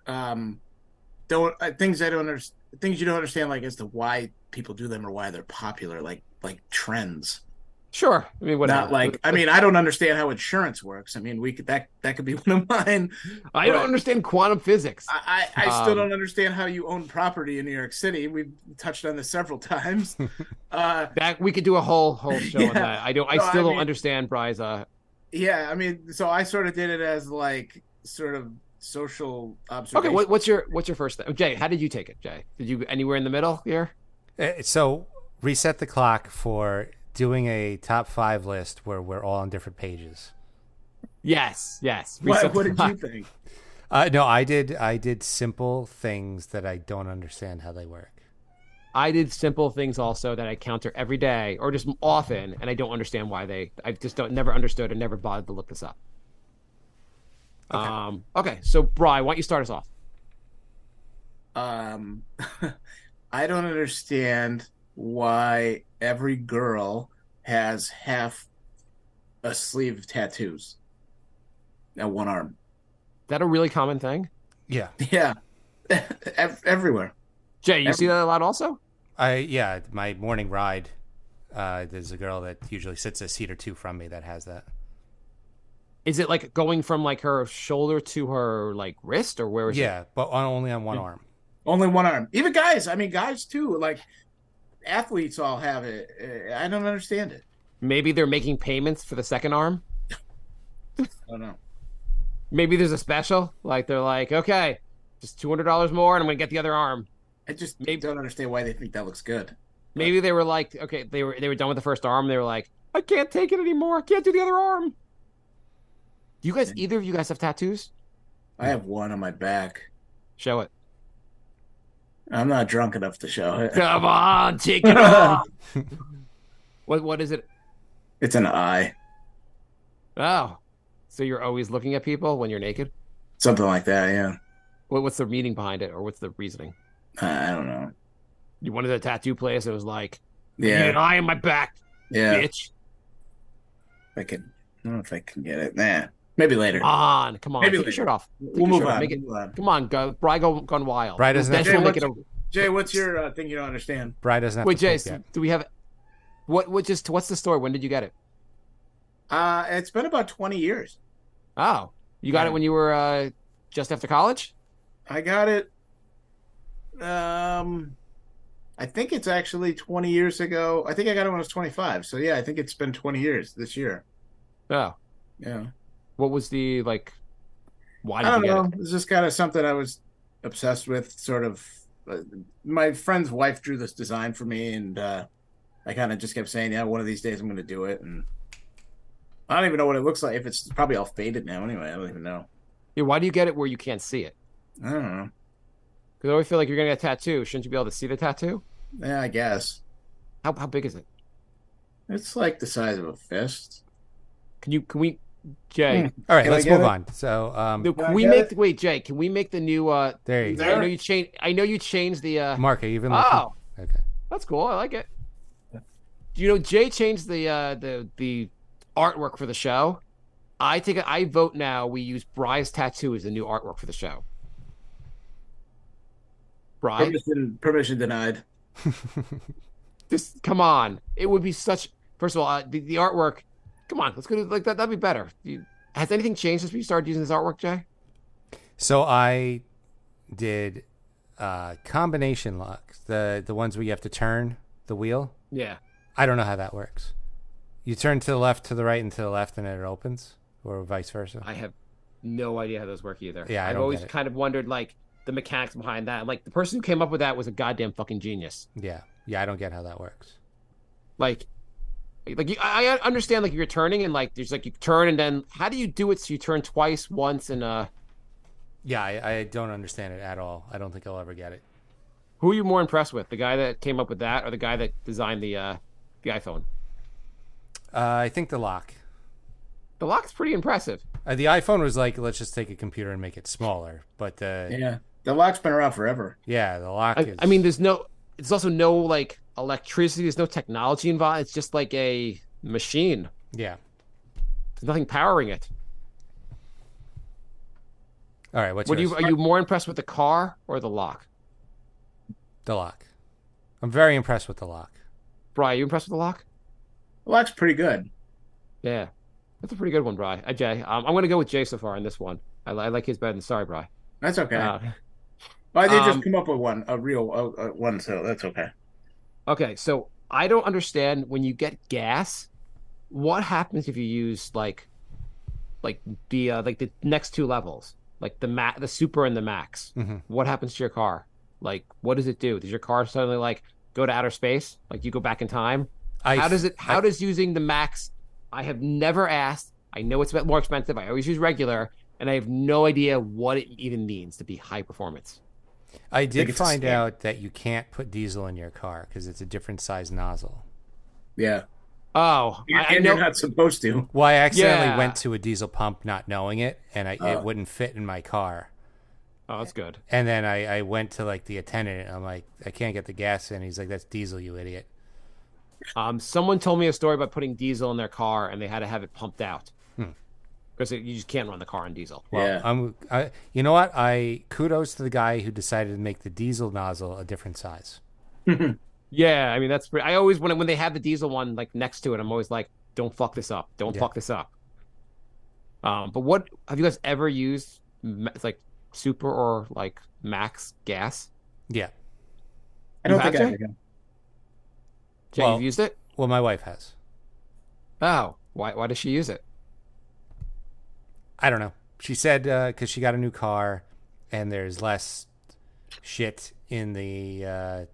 things things you don't understand, like as to why people do them or why they're popular, like trends. Sure. I mean, whatever. Not like I don't understand how insurance works. I mean, we could that could be one of mine. I don't understand quantum physics. I still don't understand how you own property in New York City. We've touched on this several times. That we could do a whole show on that. I still don't understand Bry's. Yeah, I mean, so I sort of did it as like sort of social observation. Okay, what's your first thing? Jay, how did you take it, Jay? Did you anywhere in the middle here? So reset the clock for doing a top 5 list where we're all on different pages. Yes. What did you think? No, I did simple things that I don't understand how they work. I did simple things also that I counter every day or just often, and I don't understand why I just never understood and never bothered to look this up. Okay, so Bri, why don't you start us off? I don't understand why every girl has half a sleeve of tattoos and one arm. Is that a really common thing? Yeah. Yeah, everywhere. Jay, you see that a lot also? My morning ride, there's a girl that usually sits a seat or 2 from me that has that. Is it like going from like her shoulder to her like wrist, or where is it? Yeah, but only on one arm. Only one arm. Even guys. I mean, guys too. Like athletes all have it. I don't understand it. Maybe they're making payments for the second arm. I don't know. Maybe there's a special. Like they're like, okay, Just $200 more, and I'm gonna get the other arm. I just Maybe- don't understand why they think that looks good. Maybe they were like, okay, they were done with the first arm. They were like, I can't take it anymore. I can't do the other arm. Do you guys, either of you guys have tattoos? I have one on my back. Show it. I'm not drunk enough to show it. Come on, take it off. What is it? It's an eye. Oh, so you're always looking at people when you're naked? Something like that, yeah. What's the meaning behind it, or what's the reasoning? I don't know. You wanted a tattoo place. It was like, I need an Yeah. eye on my back, Yeah. bitch. I don't know if I can get it. Nah. Maybe later. Come on. Maybe Take your later. shirt off. Take We'll your move shirt off. on. Make it, Move on. come on, go. Bri gone wild. Bri doesn't have Then to she'll poop make it yet. Jay, what's your thing you don't understand? Bri doesn't have Wait, to Jay, poop yet. do we have what's the story? When did you get it? It's been about 20 years. Oh, you got Yeah. it when you were just after college? I got it. I think it's actually 20 years ago. I think I got it when I was 25. So yeah, I think it's been 20 years this year. Oh, Yeah. what was the like? Why I did don't you get know. it? It's just kind of something I was obsessed with. Sort of. My friend's wife drew this design for me, and I kind of just kept saying, "Yeah, one of these days I'm going to do it." And I don't even know what it looks like. If it's probably all faded now, anyway. I don't even know. Yeah, why do you get it where you can't see it? I don't know. Because I always feel like you're gonna get a tattoo. Shouldn't you be able to see the tattoo? Yeah, I guess How big is it? it's like the size of a fist. Can we, Jay? All right, Can I let's get move it? on. So, No, Can can I we get make it? wait, Jay? Can we make the new? there you go. There? I know you changed the. Mark, are you even Oh, looking? Okay. that's cool. I like it. You know, Jay changed the artwork for the show. I vote now. We use Bry's tattoo as the new artwork for the show. Bry, Permission denied. just come on. It would be such. First of all, the artwork. Come on, let's go to like that. That'd be better. Has anything changed since we started using this artwork, Jay? So I did combination locks, the ones where you have to turn the wheel. Yeah. I don't know how that works. You turn to the left, to the right, and to the left, and then it opens, or vice versa. I have no idea how those work either. Yeah, I I've don't always get it. kind of wondered like the mechanics behind that. Like the person who came up with that was a goddamn fucking genius. Yeah, I don't get how that works. Like I understand like you're turning and like there's like you turn and then how do you do it so you turn twice, once, and Yeah, I don't understand it at all. I don't think I'll ever get it. who are you more impressed with? The guy that came up with that or the guy that designed the iPhone? I think the lock. The lock's pretty impressive. The iPhone was like, let's just take a computer and make it smaller. But Yeah, the lock's been around forever. yeah, the lock is. I mean, there's also no like electricity. There's no technology involved. It's just like a machine. yeah. There's nothing powering it. All right, what's What yours? are you more impressed with the car or the lock? The lock. I'm very impressed with the lock. Bri, are you impressed with the lock? The lock's pretty good. Yeah, that's a pretty good one, Bri. Jay, I'm going to go with Jay so far in this one. I like his better than sorry, Bri. That's okay. Uh, I did just um, come up with a real one, so that's okay. okay, so I don't understand when you get gas, what happens if you use like the next two levels, like the super and the max? Mhm. What happens to your car? Like, what does it do? Does your car suddenly like go to outer space? Like you go back in time? How does using the max? I have never asked. I know it's a bit more expensive. I always use regular, and I have no idea what it even means to be high performance. I did it's a find scam. out that you can't put diesel in your car because it's a different size nozzle. Yeah, Oh, I and know. you're not supposed to. Well, I accidentally Yeah. went to a diesel pump not knowing it, and it Oh. wouldn't fit in my car. Oh, that's good. And then I went to like the attendant, and I'm like, I can't get the gas in. He's like, that's diesel, you idiot. Someone told me a story about putting diesel in their car, and they had to have it pumped out because you just can't run the car on diesel. Well, Yeah. you know what? Kudos to the guy who decided to make the diesel nozzle a different size. Yeah, I mean that's pretty. I always when they have the diesel one like next to it, I'm always like, don't fuck this up. Don't Yeah. fuck this up. But what have you guys ever used? Like super or like max gas? Yeah. I don't You think have I to? have. Jay, Well- you've used it? Well, my wife has. Oh, why does she use it? I don't know. She said because she got a new car, and there's less shit in the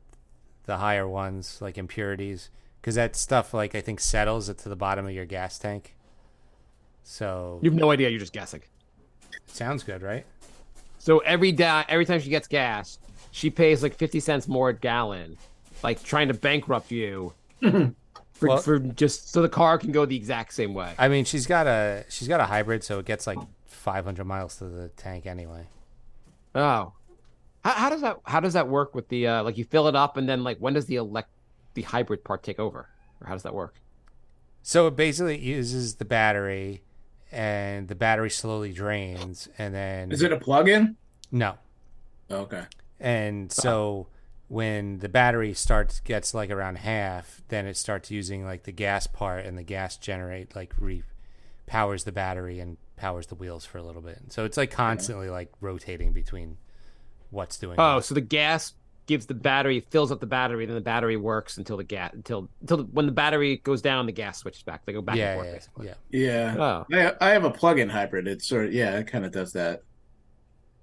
higher ones, like impurities, because that stuff, like, I think settles it to the bottom of your gas tank. So You have no idea. You're just guessing. sounds good, right? So every time she gets gas, she pays like 50 cents more a gallon, like trying to bankrupt you for just so the car can go the exact same way. I mean, she's got a hybrid, so it gets like 500 miles to the tank anyway. Oh, how does that work with the like you fill it up and then like when does the hybrid part take over, or how does that work? So it basically uses the battery, and the battery slowly drains, and then Is it a plug-in? no, Okay. and so when the battery gets like around half, then it starts using like the gas part, and the gas powers the battery and powers the wheels for a little bit. So it's like constantly like rotating between what's doing. Oh, what. so the gas gives the battery, fills up the battery, then the battery works until when the battery goes down, the gas switches back. They go back and forth, basically. Yeah. Yeah. Oh, I have a plug-in hybrid. It's sort of, yeah, it kind of does that.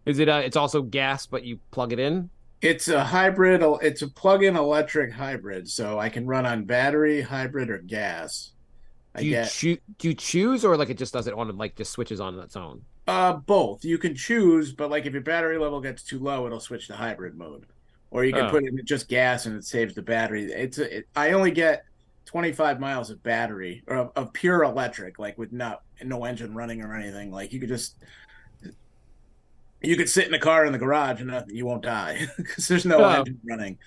is it? It's also gas, but you plug it in. It's a hybrid. It's a plug-in electric hybrid, so I can run on battery, hybrid, or gas. Do you choose, or like it just does it on, like just switches on its own? Both. You can choose, but like if your battery level gets too low, it'll switch to hybrid mode, or you can Oh. put in just gas and it saves the battery. I only get 25 miles of battery or of pure electric, like with no engine running or anything. Like you could sit in a car in the garage and you won't die because there's no engine running.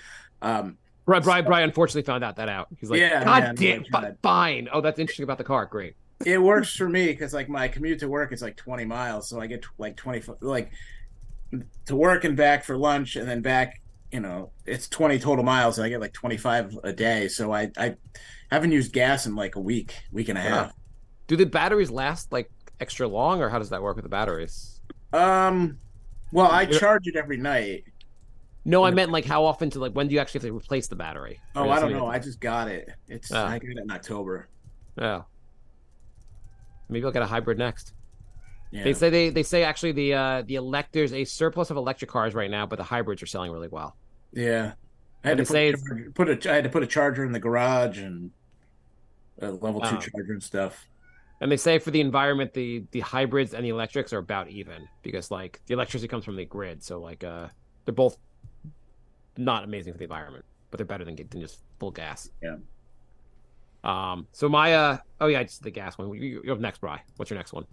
Brian unfortunately found that out. He's like, Yeah, God man, damn, I tried. fine. Oh, that's interesting about the car. Great. It works for me because like my commute to work is like 20 miles, so I get like 20 like to work and back for lunch and then back. It's 20 total miles, and I get like 25 a day. So I haven't used gas in like a week and a half. Do the batteries last like extra long, or how does that work with the batteries? Well, I charge it every night. No, I meant like how often when do you actually have to replace the battery? Oh, Or I is don't it- know. I just got it. I got it in October. Oh. Maybe I'll get a hybrid next. Yeah. They say actually there's a surplus of electric cars right now, but the hybrids are selling really well. Yeah. I And had they to say put a charger in the garage and a level 2 Oh. charger and stuff. And they say for the environment, the hybrids and the electrics are about even because like the electricity comes from the grid, so like they're both not amazing for the environment, but they're better than just full gas. Yeah. So my just the gas one. You're up next, Bri. What's your next one?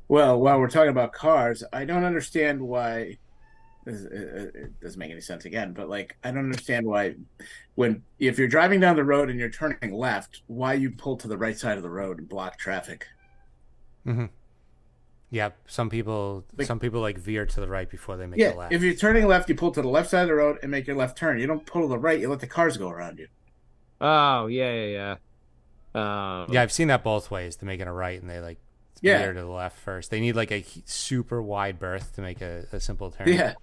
Well, while we're talking about cars, I don't understand why it doesn't make any sense again, but like I don't understand why if you're driving down the road and you're turning left, why you pull to the right side of the road and block traffic. Mm-hmm. Yeah, some people like veer to the right before they make Yeah, the left. if you're turning left, you pull to the left side of the road and make your left turn. You don't pull to the right, you let the cars go around you. Oh yeah. Yeah, I've seen that both ways. They're making a right and they like Yeah. veer to the left first. They need like a super wide berth to make a simple turn. Yeah.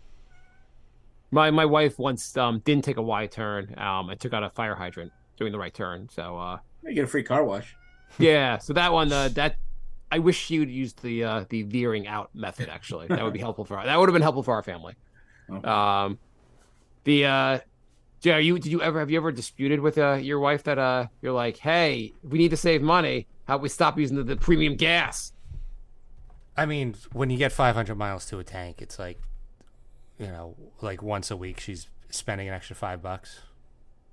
My wife once didn't take a wide turn and took out a fire hydrant doing the right turn. So You get a free car wash. yeah, so that one that I wish she would use the veering out method. Actually, that would be helpful for her. That would have been helpful for our family. Okay. Jay, have you ever disputed with your wife that you're like, hey, we need to save money. How about we stop using the premium gas? I mean, when you get 500 miles to a tank, it's like, like once a week she's spending an extra $5.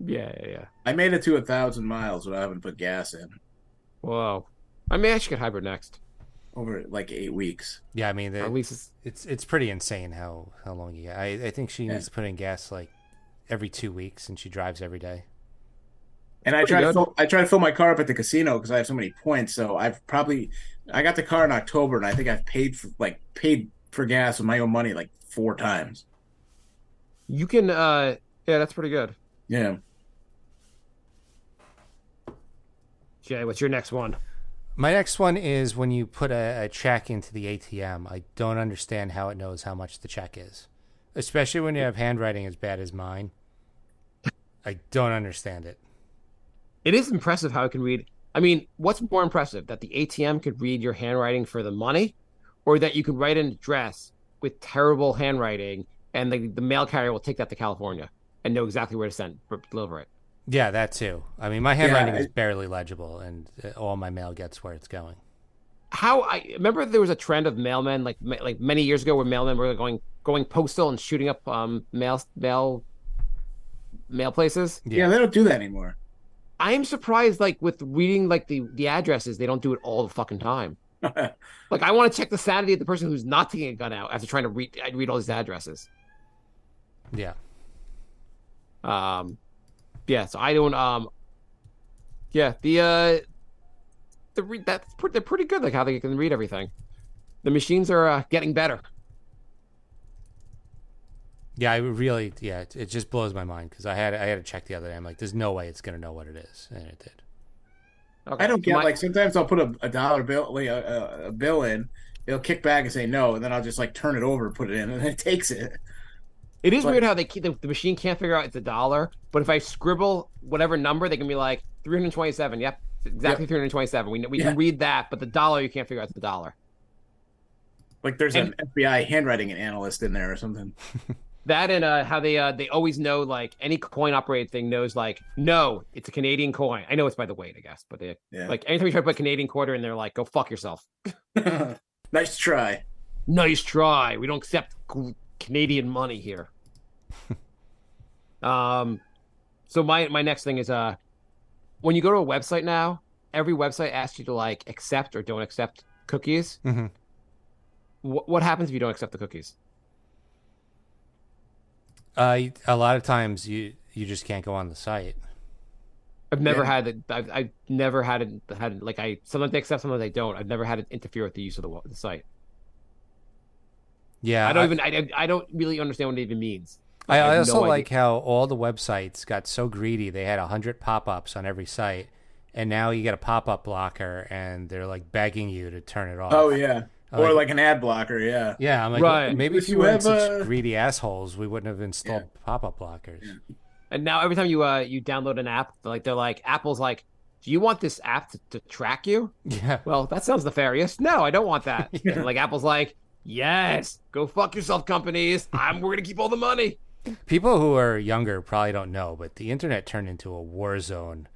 Yeah. I made it to 1,000 miles without having to put gas in Whoa. I mean, I should get hybrid next. over like 8 weeks. Yeah, I mean, Or at least it's pretty insane how long you get. I think she needs to put in gas like every 2 weeks, and she drives every day. And I Pretty try to fill my car up at the casino because I have so many points. So I got the car in October, and I think I've paid for gas with my own money like 4 times. you can. Yeah, that's pretty good. Yeah. Jay, what's your next one? My next one is when you put a check into the ATM. I don't understand how it knows how much the check is, especially when you have handwriting as bad as mine. I don't understand it. It is impressive how it can read. I mean, what's more impressive, that the ATM could read your handwriting for the money, or that you can write an address with terrible handwriting, and the mail carrier will take that to California and know exactly where to deliver it. Yeah, that too. I mean, my handwriting Yeah, is barely legible, and all my mail gets where it's going. How I remember there was a trend of mailmen like many years ago where mailmen were going postal and shooting up mail places. Yeah, they don't do that anymore. I am surprised, like with reading like the addresses, they don't do it all the fucking time. Like I want to check the sanity of the person who's not taking a gun out after trying to read all these addresses. Yeah. Yeah. So I don't. Yeah. They're pretty good. Like how they can read everything. The machines are getting better. Yeah, it just blows my mind because I had to check the other day. I'm like, there's no way it's gonna know what it is, and it did. Okay. I don't get like sometimes I'll put a dollar bill, like a bill in, it'll kick back and say no, and then I'll just like turn it over, put it in, and it takes it. It is weird how they keep the machine can't figure out it's a dollar, but if I scribble whatever number, they can be like 327. Yep, exactly 327. We can read that, but the dollar you can't figure out it's the dollar. Like there's an FBI handwriting analyst in there or something. That and how they always know like any coin operated thing knows like no, it's a Canadian coin. I know it's by the weight, I guess, but they like anytime you try to put Canadian quarter in, they're like, go fuck yourself. Nice try. Nice try. We don't accept Canadian money here. So my next thing is when you go to a website now, every website asks you to like accept or don't accept cookies. Mm-hmm. What happens if you don't accept the cookies? A lot of times you just can't go on the site. I've never had it. I've never had it. Like sometimes they accept, sometimes they don't. I've never had it interfere with the use of the site. Yeah, I don't really understand what it even means. I also like how all the websites got so greedy. They had 100 pop-ups on every site, and now you get a pop-up blocker, and they're like begging you to turn it off. Oh yeah, or like an ad blocker. Yeah. Yeah, I'm like, right. Maybe if you you weren't have such greedy assholes, we wouldn't have installed pop-up blockers. Yeah. And now every time you download an app, they're like Apple's like, do you want this app to track you? Yeah. Well, that sounds nefarious. No, I don't want that. And like Apple's like, yes, go fuck yourself, companies. We're gonna keep all the money. People who are younger probably don't know, but the internet turned into a war zone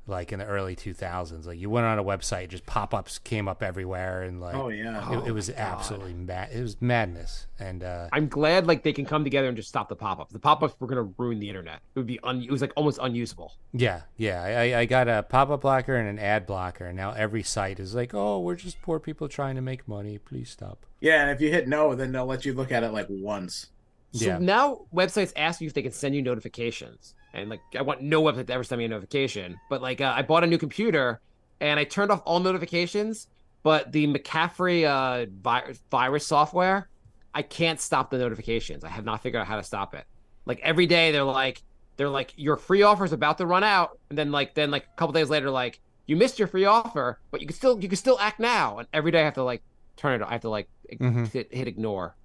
like in the early 2000s. Like you went on a website, just pop-ups came up everywhere, and like it was absolutely mad. It was madness. And I'm glad like they can come together and just stop the pop-ups. The pop-ups were gonna ruin the internet. It would be it was like almost unusable. Yeah. I got a pop-up blocker and an ad blocker, and now every site is like, oh, we're just poor people trying to make money. Please stop. Yeah, and if you hit no, then they'll let you look at it like once. So now websites ask you if they can send you notifications. And like, I want no website to ever send me a notification. But like, I bought a new computer and I turned off all notifications. But the McCaffrey virus software, I can't stop the notifications. I have not figured out how to stop it. Like every day, they're like, your free offer is about to run out. And then like a couple days later, like you missed your free offer, but you can still act now. And every day I have to like turn it. I have to like hit ignore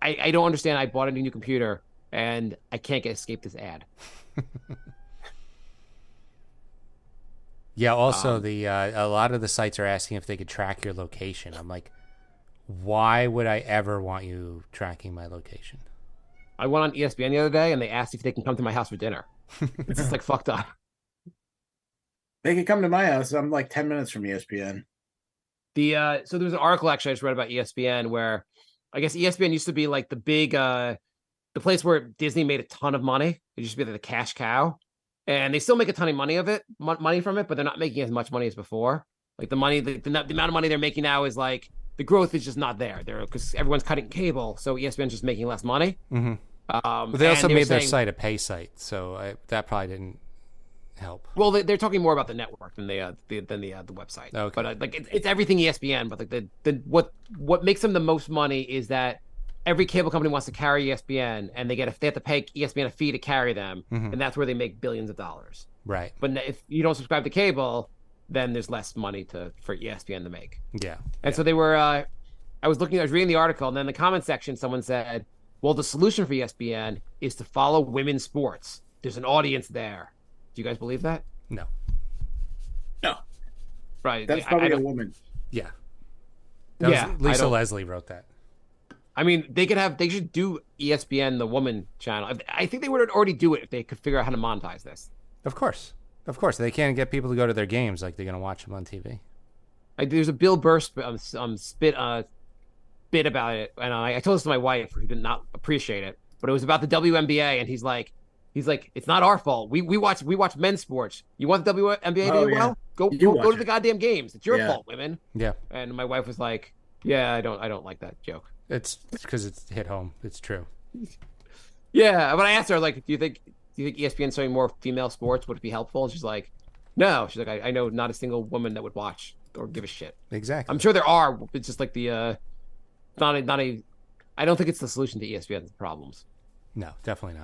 I don't understand. I bought a new computer and I can't escape this ad. Yeah. Also, a lot of the sites are asking if they could track your location. I'm like, why would I ever want you tracking my location? I went on ESPN the other day and they asked if they can come to my house for dinner. It's just like fucked up. They can come to my house. I'm like 10 minutes from ESPN. So there was an article actually I just read about ESPN where I guess ESPN used to be like the big the place where Disney made a ton of money. It used to be like the cash cow, and they still make a ton of money from it, but they're not making as much money as before. Like the amount of money they're making now is like the growth is just not there. Because everyone's cutting cable, so ESPN's just making less money. Mm-hmm. But they also made their site a pay site, so that probably didn't help. Well, they're talking more about the network than the website. Okay. But like it's everything ESPN. But like what makes them the most money is that every cable company wants to carry ESPN, and they have to pay ESPN a fee to carry them, and that's where they make billions of dollars. Right. But if you don't subscribe to cable, then there's less money for ESPN to make. Yeah. And so they were. I was reading the article, and then in the comment section, someone said, "Well, the solution for ESPN is to follow women's sports. There's an audience there." Do you guys believe that? No. No. Right. That's probably a woman. Yeah. That Yeah, was Lisa I don't- Leslie wrote that. I mean, they should do ESPN, the woman channel. I think they would already do it if they could figure out how to monetize this. Of course. They can't get people to go to their games like they're going to watch them on TV. Like, there's a Bill Burr bit about it, and I told this to my wife, who did not appreciate it, but it was about the WNBA, and he's like, it's not our fault. We watch men's sports. You want the WNBA to do well? Go watch to it. the goddamn games. It's your Yeah. fault, women. Yeah. And my wife was like, yeah, I don't like that joke. It's because it's hit home. It's true. Yeah, but I asked her, like, do you think ESPN showing more female sports would be helpful? And she's like, no. She's like, I know not a single woman that would watch or give a shit. Exactly. I'm sure there are. It's just like the not a. I don't think it's the solution to ESPN's problems. No, definitely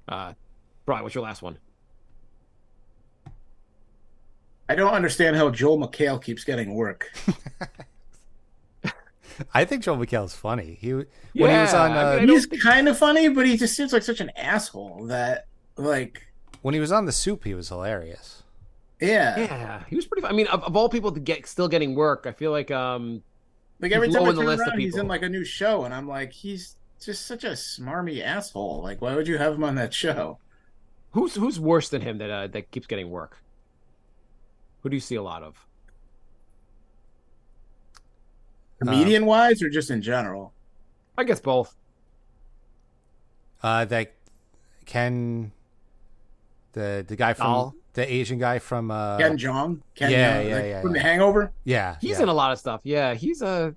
not. Brian, what's your last one? I don't understand how Joel McHale keeps getting work. I think Joel McHale's funny. When he was on I mean, He's kind of funny, but he just seems like such an asshole that, like, when he was on The Soup, he was hilarious. yeah. Yeah, he was pretty. I mean, of all people to still getting work, I feel like Like every he's time low I in the turn list of around, he's in people. like a new show, and I'm like, he's just such a smarmy asshole. Like, why would you have him on that show? who's worse than him that keeps getting work? Who do you see a lot of? Comedian wise, or just in general? I guess both. That Ken, the guy from Dahl? the Asian guy from Ken Jeong? Ken yeah, Jeong, yeah, like, yeah, from yeah. The Hangover? yeah, He's yeah. in a lot of stuff. Yeah, he's kind.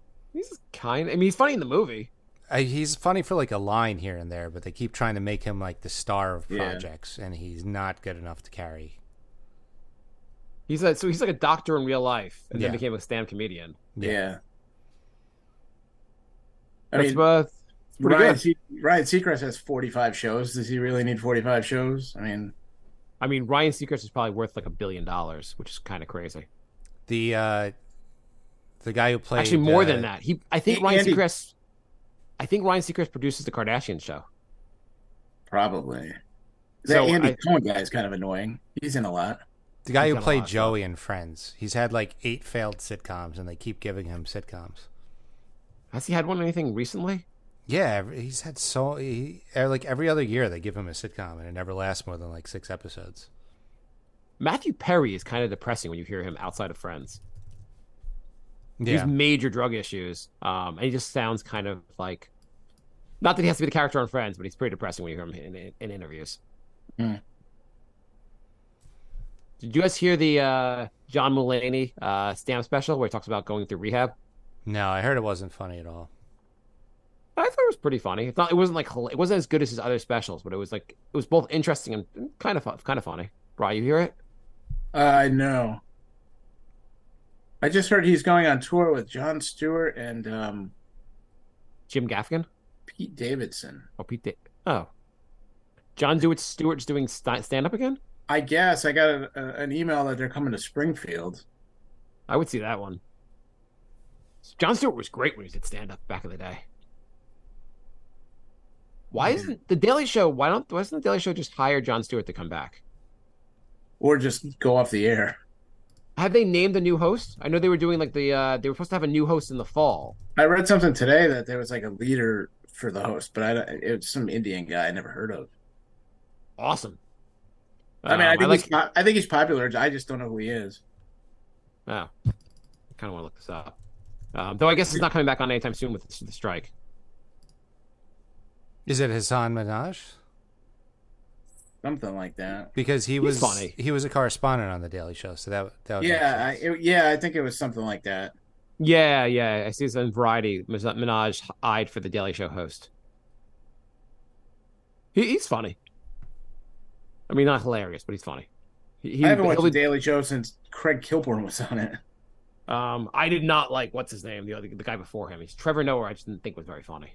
I mean, he's funny in the movie. He's funny for like a line here and there, but they keep trying to make him like the star of Yeah. projects, and he's not good enough to carry. He's like a doctor in real life, and Yeah. then became a stand comedian. Yeah. I That's mean, it's pretty good. Ryan Seacrest has 45 shows. Does he really need 45 shows? I mean, Ryan Seacrest is probably worth like $1 billion, which is kind of crazy. The guy who played Actually, more than that. I think Ryan Andy- Seacrest produces the Kardashian show. probably. So That Andy Cohen guy is kind of annoying. He's in a lot. The guy He's who done a played lot of Joey in Friends. He's had like 8 failed sitcoms, and they keep giving him sitcoms. Has he had one anything recently? Yeah, he's had like every other year they give him a sitcom, and it never lasts more than like 6 episodes. Matthew Perry is kind of depressing when you hear him outside of Friends. He Yeah, has major drug issues, and he just sounds kind of like, not that he has to be the character on Friends, but he's pretty depressing when you hear him in interviews. Hmm. Did you guys hear the John Mulaney stand-up special where he talks about going through rehab? no, I heard it wasn't funny at all. I thought it was pretty funny. It wasn't as good as his other specials, but it was both interesting and kind of funny. Brian, you hear it? No. I just heard he's going on tour with Jon Stewart and Jim Gaffigan? Pete Davidson. Oh, oh. John Stewart's doing stand-up again? I guess I got an email that they're coming to Springfield. I would see that one. Jon Stewart was great when he did stand-up back in the day. Why isn't the Daily Show? Why doesn't the Daily Show just hire Jon Stewart to come back? Or just go off the air. Have they named a new host? I know they were doing like they were supposed to have a new host in the fall. I read something today that there was like a leader for the host, but it was some Indian guy I never heard of. Awesome. I mean, I think he's popular. I just don't know who he is. Oh, I kind of want to look this up. Though I guess he's not coming back on anytime soon with the strike. Is it Hassan Minaj? Something like that. Because he He's was funny. he was a correspondent on the Daily Show, so that would make Yeah, sense. I think it was something like that. Yeah. I see this on Variety. Minaj eyed for the Daily Show host. He's funny. I mean, not hilarious, but he's funny. I haven't watched The Daily Show since Craig Kilborn was on it. I did not like what's his name, the guy before him. He's Trevor Noah. I just didn't think was very funny.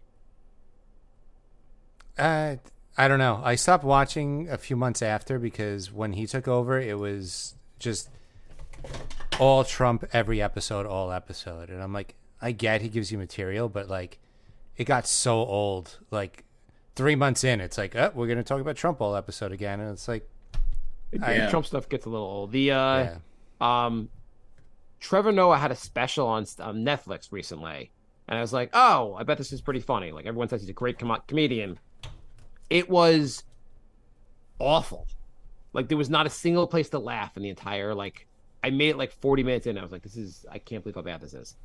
I don't know. I stopped watching a few months after because when he took over, it was just all Trump every episode, all episode. And I'm like, I get he gives you material, but like it got so old. Like 3 months in, it's like, oh, we're going to talk about Trump all episode again. And it's like, The Trump stuff gets a little old. yeah. Trevor Noah had a special on Netflix recently, and I was like, oh, I bet this is pretty funny. Like everyone says he's a great comedian. It was awful. Like there was not a single place to laugh in the entire like. I made it like 40 minutes in. I was like, I can't believe how bad this is.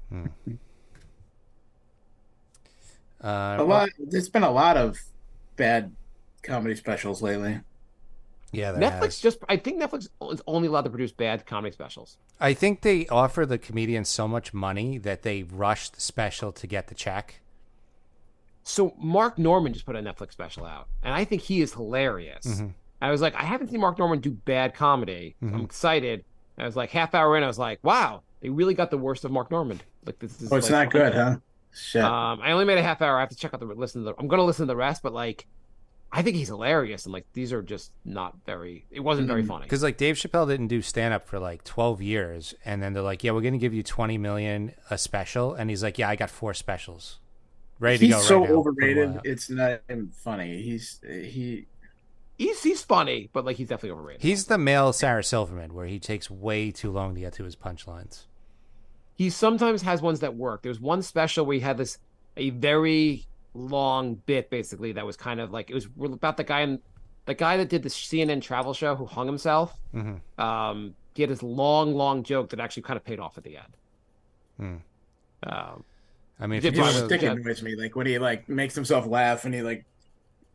There's been a lot of bad comedy specials lately. Yeah, I think Netflix is only allowed to produce bad comedy specials. I think they offer the comedians so much money that they rush the special to get the check. So Mark Norman just put a Netflix special out, and I think he is hilarious. Mm-hmm. I was like, I haven't seen Mark Norman do bad comedy. So I'm excited. I was like, half hour in, I was like, wow, they really got the worst of Mark Norman. Like this is. Oh, it's like, not good, huh? Shit. I only made a half hour. I have to check out I'm going to listen to the rest, but like, I think he's hilarious, and like these are just not very. It wasn't very funny. Because like Dave Chappelle didn't do stand up for like 12 years, and then they're like, "Yeah, we're going to give you $20 million a special," and he's like, "Yeah, I got 4 specials, ready to go." He's so right now. overrated. It's not even funny. He's funny, but like he's definitely overrated. He's the male Sarah Silverman, where he takes way too long to get to his punchlines. He sometimes has ones that work. There's one special where he had a very long bit basically that was kind of like it was about the guy that did the CNN travel show who hung himself. Mm-hmm. He had this long joke that actually kind of paid off at the end. I mean, Did if you- you Stick annoys me. Like when he like makes himself laugh and he like,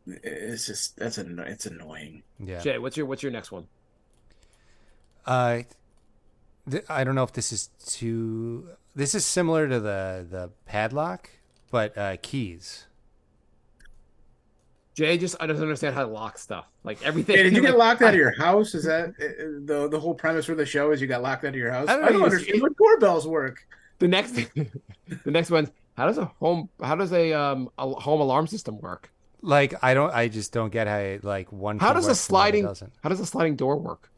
it's just it's annoying. yeah. Jay, what's your next one? I don't know if this is too. This is similar to the padlock, but keys. Jay I don't understand how to lock stuff. Like everything. Hey, did you like, get locked out of your house? Is that the whole premise for the show? Is you got locked out of your house? I don't I don't know. understand what doorbells work. The next one's how does a home alarm system work? Like I just don't get how like one. How can does work a and one doesn't. sliding door work?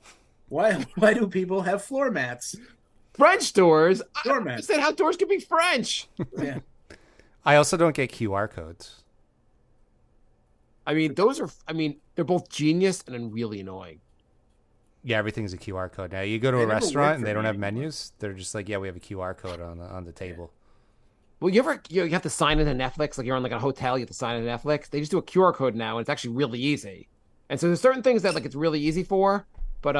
Why do people have floor mats? French doors. Door I mats. said how doors can be French. Yeah. I also don't get QR codes. I mean, they're both genius and then really annoying. Yeah, everything's a QR code now. You go to They a never work restaurant and for they don't me have anymore. menus. They're just like, yeah, we have a QR code on the table. Well, you have to sign into Netflix, like you're on like a hotel, you have to sign into Netflix. They just do a QR code now, and it's actually really easy. And so there's certain things that like it's really easy for, but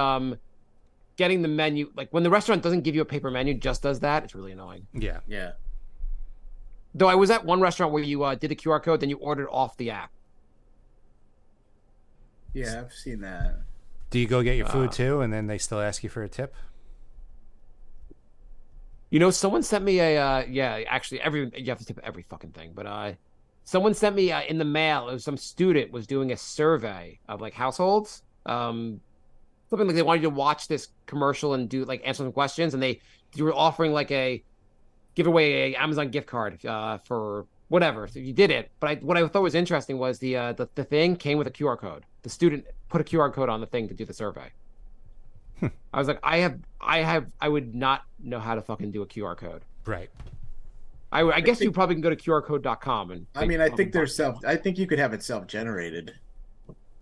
getting the menu, like when the restaurant doesn't give you a paper menu, just does that, it's really annoying. Yeah. Yeah. Though I was at one restaurant where you did a QR code, then you ordered off the app. Yeah, I've seen that. Do you go get your food too, and then they still ask you for a tip? You know, someone sent me actually you have to tip every fucking thing, but someone sent me in the mail, it was some student was doing a survey of like households, something like they wanted you to watch this commercial and do like answer some questions, and they were offering like give away a Amazon gift card for whatever. So you did it, but what I thought was interesting was the thing came with a QR code. The student put a QR code on the thing to do the survey. I was like, I would not know how to fucking do a QR code. Right. I guess you probably can go to qrcode.com and. I mean, I think I think you could have it self-generated.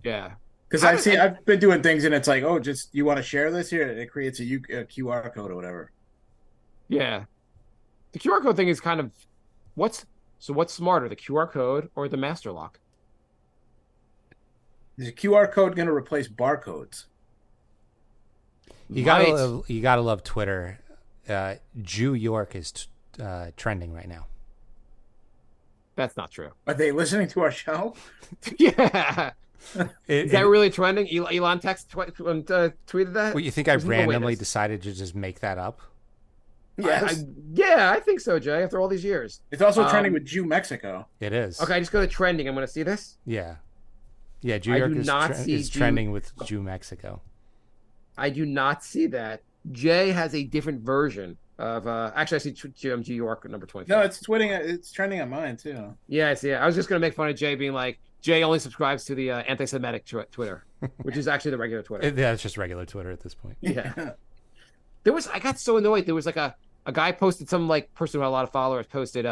Yeah. Because I've been doing things and it's like, oh, just you want to share this here? And it creates a QR code or whatever. Yeah. The QR code thing is kind of what's smarter, the QR code or the master lock? Is a QR code going to replace barcodes? You gotta love Twitter. Jew York is trending right now. That's not true. Are they listening to our show? Yeah. Is that really trending? Elon tweeted that? Well, you think I There's no way randomly this- decided to just make that up? Yes. I think so, Jay, after all these years. It's also trending with Jew Mexico. It is. Okay, I just go to trending. I'm going to see this. Yeah. Yeah, Jew I York do not see is Jew- trending with Jew Mexico. I do not see that. Jay has a different version of. Actually, I see G York number 24. No, it's tweeting. It's trending on mine too. Yeah, I see it. I was just going to make fun of Jay being like, Jay only subscribes to the anti-Semitic Twitter, which is actually the regular Twitter. Yeah, it's just regular Twitter at this point. Yeah. I got so annoyed. There was like a guy posted, some like person who had a lot of followers posted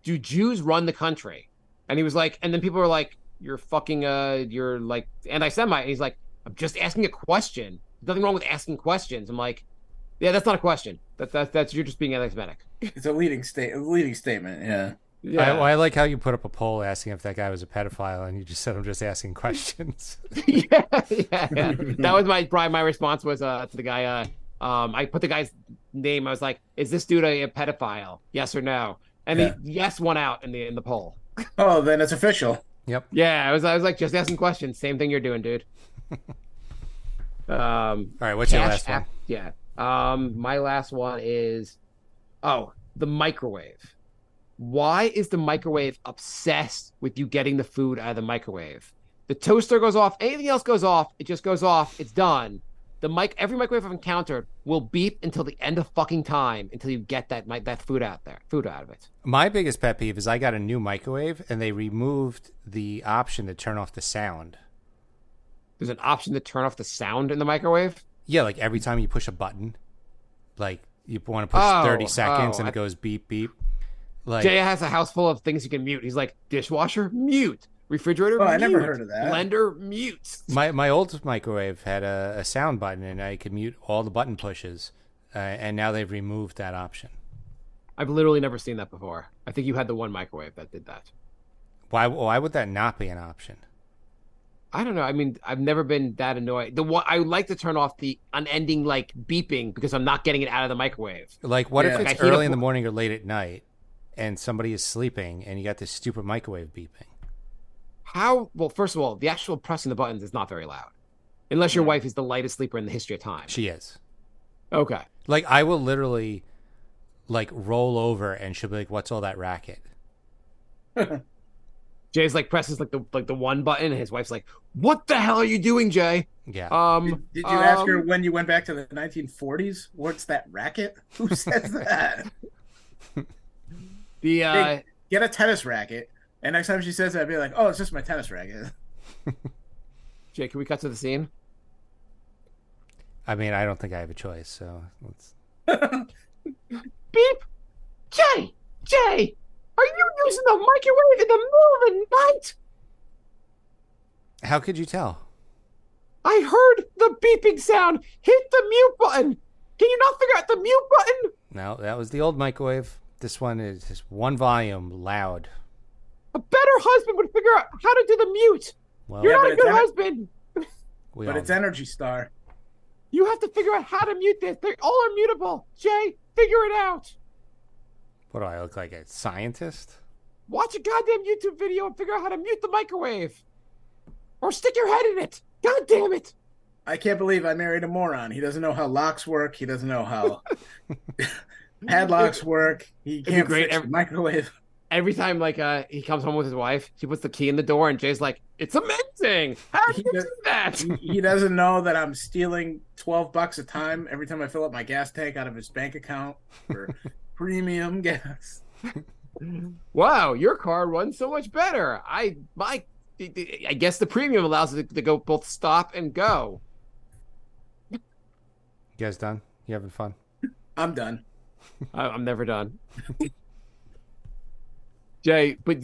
do Jews run the country? And he was like, and then people were like, you're fucking you're like anti-Semite. And he's like, I'm just asking a question. There's nothing wrong with asking questions. I'm like, Yeah, that's not a question. That's you're just being anti-Semitic. It's a leading statement. Yeah. I like how you put up a poll asking if that guy was a pedophile, and you just said I'm just asking questions. yeah. That was probably my response was to the guy. I put the guy's name. I was like, "Is this dude a pedophile? Yes or no?" And Yeah. the yes won out in the poll. Oh, then it's official. Yep. Yeah, I was like just asking questions. Same thing you're doing, dude. All right, what's your last one? Yeah. My last one is, the microwave. Why is the microwave obsessed with you getting the food out of the microwave? The toaster goes off, anything else goes off, it just goes off, it's done. Every microwave I've encountered will beep until the end of fucking time until you get that food out of it. My biggest pet peeve is I got a new microwave, and they removed the option to turn off the sound. There's an option to turn off the sound in the microwave? Yeah, like every time you push a button, like you want to push 30 seconds and it goes beep, beep. Like, Jay has a house full of things you can mute. He's like, dishwasher, mute. Refrigerator, mute. I never heard of that. Blender, mute. my old microwave had a sound button, and I could mute all the button pushes, and now they've removed that option. I've literally never seen that before. I think you had the one microwave that did that. Why would that not be an option? I don't know. I mean, I've never been that annoyed. I would like to turn off the unending like beeping because I'm not getting it out of the microwave. Like, what if Yeah. it's Like, I heat early up- in the morning or late at night, and somebody is sleeping, and you got this stupid microwave beeping? Well, first of all, the actual pressing the buttons is not very loud. Unless your wife is the lightest sleeper in the history of time. She is. Okay. Like, I will literally, like, roll over, and she'll be like, "What's all that racket?" Jay's like presses like the one button, and his wife's like, "What the hell are you doing, Jay?" Yeah. Did you ask her when you went back to the 1940s? What's that racket? Who says that? The Hey, get a tennis racket. And next time she says that, I'd be like, oh, it's just my tennis racket. Jay, can we cut to the scene? I mean, I don't think I have a choice, so let's. Beep. Jay, are you using the microwave in the middle of the night? How could you tell? I heard the beeping sound. Hit the mute button. Can you not figure out the mute button? No, that was the old microwave. This one is just one volume, loud. A better husband would figure out how to do the mute. Well, You're Yeah, not but a it's good not- husband. we But all it's know. Energy Star. You have to figure out how to mute this. They all are mutable. Jay, figure it out. What do I look like, a scientist? Watch a goddamn YouTube video and figure out how to mute the microwave. Or stick your head in it. God damn it. I can't believe I married a moron. He doesn't know how locks work. He doesn't know how padlocks work. He be can't great fix the microwave. Every time he comes home with his wife, she puts the key in the door and Jay's like, "It's amazing. How did you He do that?" He doesn't know that I'm stealing $12 a time every time I fill up my gas tank out of his bank account for premium gas. Wow, your car runs so much better. I guess the premium allows it to go both stop and go. You guys done? You having fun? I'm done. I'm never done. Jay, but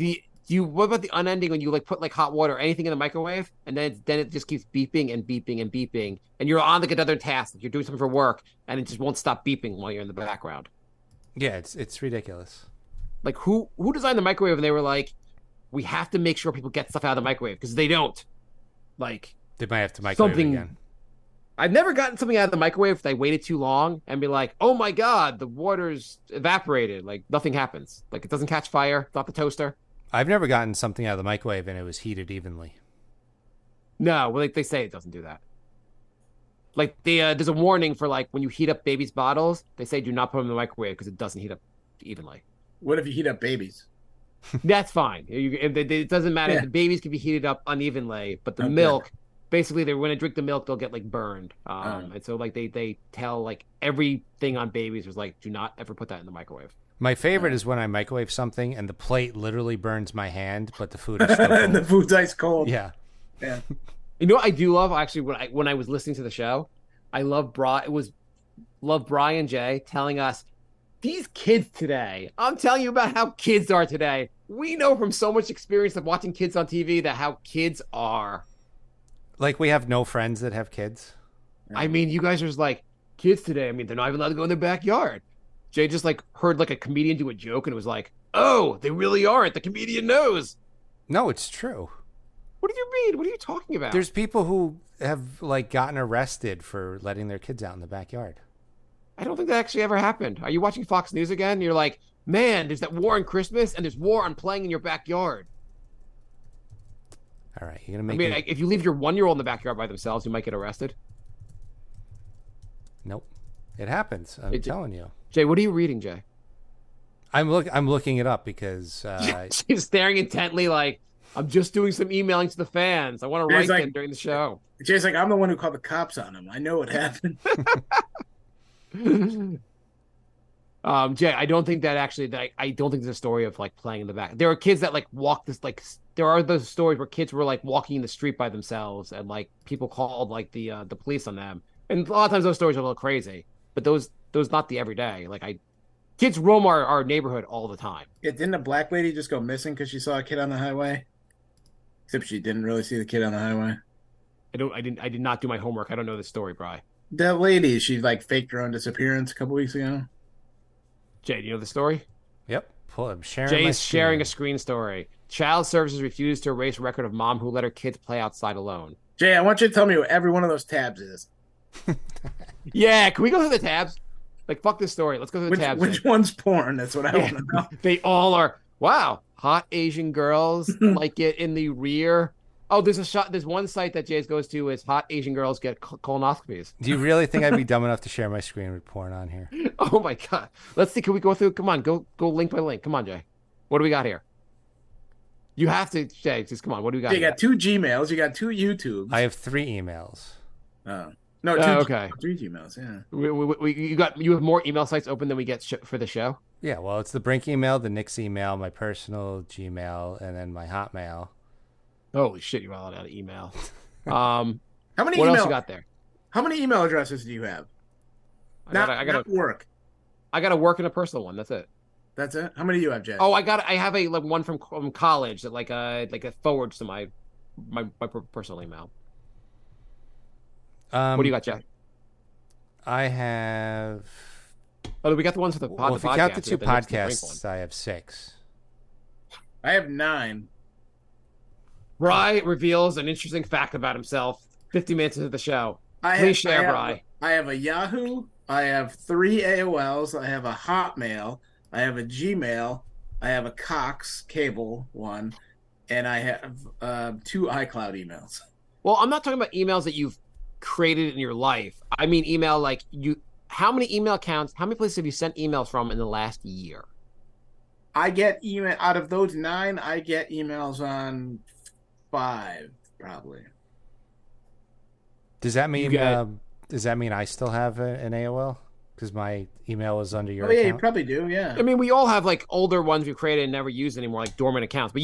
what about the unending when you like put like hot water or anything in the microwave and then it just keeps beeping and beeping and beeping and you're on like another task, like you're doing something for work and it just won't stop beeping while you're in the background. Yeah, it's ridiculous. Like who designed the microwave and they were like, we have to make sure people get stuff out of the microwave because they don't. Like They might have to microwave something. again. I've never gotten something out of the microwave if I waited too long and be like, oh my god, the water's evaporated. Like nothing happens. Like it doesn't catch fire. It's not the toaster. I've never gotten something out of the microwave and it was heated evenly. No, well, they say it doesn't do that. Like there's a warning for like when you heat up babies' bottles, they say do not put them in the microwave because it doesn't heat up evenly. What if you heat up babies? That's fine. It doesn't matter. Yeah. The babies can be heated up unevenly, but the Okay. milk, basically, they when they drink the milk, they'll get like burned. And so like they tell like everything on babies was like, do not ever put that in the microwave. My favorite is when I microwave something and the plate literally burns my hand, but the food is still And the cold. food's ice cold. Yeah. Yeah. You know what I do love actually when I was listening to the show, I love Brian Jay telling us these kids today. I'm telling you about how kids are today. We know from so much experience of watching kids on TV that how kids are. Like, we have no friends that have kids. I mean, you guys are just like kids today, I mean, they're not even allowed to go in their backyard. Jay just like heard like a comedian do a joke and it was like, oh, they really aren't. The comedian knows. No, it's true. What do you mean? What are you talking about? There's people who have like gotten arrested for letting their kids out in the backyard. I don't think that actually ever happened. Are you watching Fox News again? You're like, man, there's that war on Christmas and there's war on playing in your backyard. All right, you're gonna make I mean, me... if you leave your 1-year-old in the backyard by themselves, you might get arrested. Nope, it happens. I'm telling you. Jay, what are you reading, Jay? I'm looking it up because She's staring intently like, I'm just doing some emailing to the fans. I want to write like- them during the show. Jay's like, I'm the one who called the cops on him. I know what happened. Jay, I don't think that actually. I don't think there's a story of like playing in the back. There are kids that like walk this like. There are those stories where kids were like walking in the street by themselves, and like people called like the police on them. And a lot of times those stories are a little crazy, but those not the everyday. Like kids roam our neighborhood all the time. Yeah, didn't a black lady just go missing because she saw a kid on the highway? Except she didn't really see the kid on the highway. I did not do my homework. I don't know the story, Bri. That lady, she like faked her own disappearance a couple weeks ago. Jay, do you know the story? yep. I'm sharing. Jay's sharing a screen. screen story. Child Services refused to erase record of mom who let her kids play outside alone. Jay, I want you to tell me what every one of those tabs is. Yeah, can we go through the tabs? Like, fuck this story. Let's go through the tabs. Which one's porn? That's what I want to know. They all are. Wow, hot Asian girls like it in the rear. Oh, there's a shot. There's one site that Jay's goes to is hot Asian girls get colonoscopies. Do you really think I'd be dumb enough to share my screen with porn on here? Oh my god. Let's see. Can we go through? Come on, go link by link. Come on, Jay. What do we got here? You have to, Jay. Just come on. What do we got? You here? got 2 Gmails. You got 2 YouTubes. I have 3 emails. Oh. No, 2 okay. 3 Gmails, yeah. You have more email sites open than we get for the show. Yeah, well, it's the Brink email, the Nick's email, my personal Gmail, and then my Hotmail. Holy shit, you're all out of email. How many What email, else you got there? How many email addresses do you have? I Not got work. a work and a personal one. That's it. That's it? How many do you have, Jay? Oh, I have a like one from college that like a forwards to my personal email. What do you got, Jack? I have... Oh, we got the ones for the Well, the if you podcast. count the We 2 got the Nick's podcasts, I have 6. I have 9. Bri reveals an interesting fact about himself 50 minutes into the show. Please share, Bri. I have a Yahoo. I have 3 AOLs. I have a Hotmail. I have a Gmail. I have a Cox cable one. And I have 2 iCloud emails. Well, I'm not talking about emails that you've created in your life. I mean email like you. How many email accounts, how many places have you sent emails from in the last year? I get email out of those 9. I get emails on 5 probably. Does that mean I still have an AOL? Because my email is under your Oh yeah, account? you probably do. Yeah. I mean, we all have like older ones we've created and never used anymore, like dormant accounts. But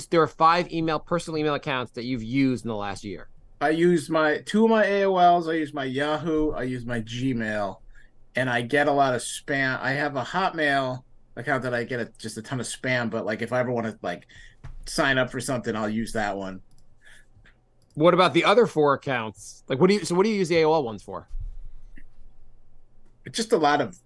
there are 5 personal email accounts that you've used in the last year. I use 2 of my AOLs. I use my Yahoo. I use my Gmail, and I get a lot of spam. I have a Hotmail account that I get just a ton of spam. But like, if I ever want to like sign up for something, I'll use that one. What about the other 4 accounts? Like, what do you use the AOL ones for? It's just a lot of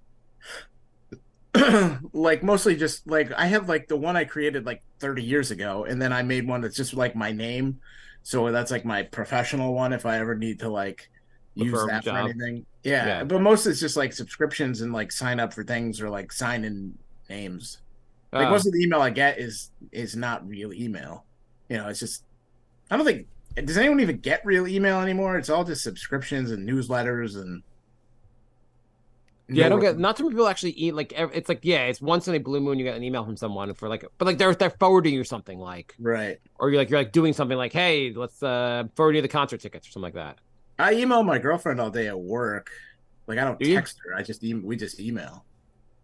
like mostly just like I have like the one I created like 30 years ago, and then I made one that's just like my name. So that's like my professional one if I ever need to like Look use for a that for job. anything. Yeah, but most it's just like subscriptions and like sign up for things or like sign in names. Like most of the email I get is not real email. You know, it's just I don't think does anyone even get real email anymore? It's all just subscriptions and newsletters and Yeah, I don't get. Not too many people actually eat. Like, it's like, yeah, it's once in a blue moon you get an email from someone for like, but like they're forwarding you something like, right. or you're like doing something like, hey, let's forward you the concert tickets or something like that. I email my girlfriend all day at work. Like I don't Do you? text her. We just email.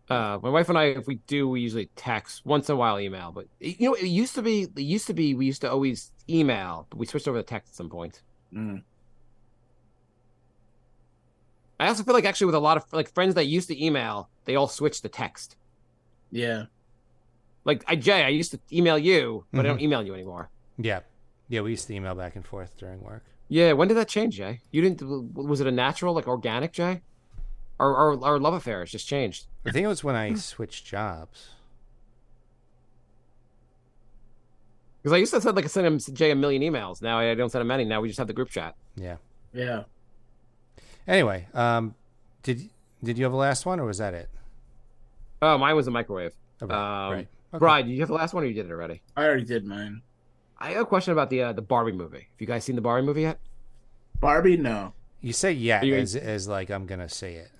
My wife and I, if we do, we usually text once in a while, email. But you know, it used to be we used to always email, but we switched over to text at some point. Mm. I also feel like actually with a lot of like friends that used to email, they all switched to text. Yeah. Like Jay, I used to email you, but I don't email you anymore. Yeah. Yeah, we used to email back and forth during work. Yeah, when did that change, Jay? You didn't? Was it a natural, like organic, Jay? our love affair has just changed. I think it was when I switched jobs. Because I used to send him Jay a million emails. Now I don't send him any. Now we just have the group chat. Yeah. Yeah. Anyway, did you have a last one, or was that it? Oh, mine was a microwave. Okay, right. Okay. Brian, did you have the last one, or you did it already? I already did mine. I have a question about the Barbie movie. Have you guys seen the Barbie movie yet? Barbie, no. You say yeah You- as like I'm gonna say it.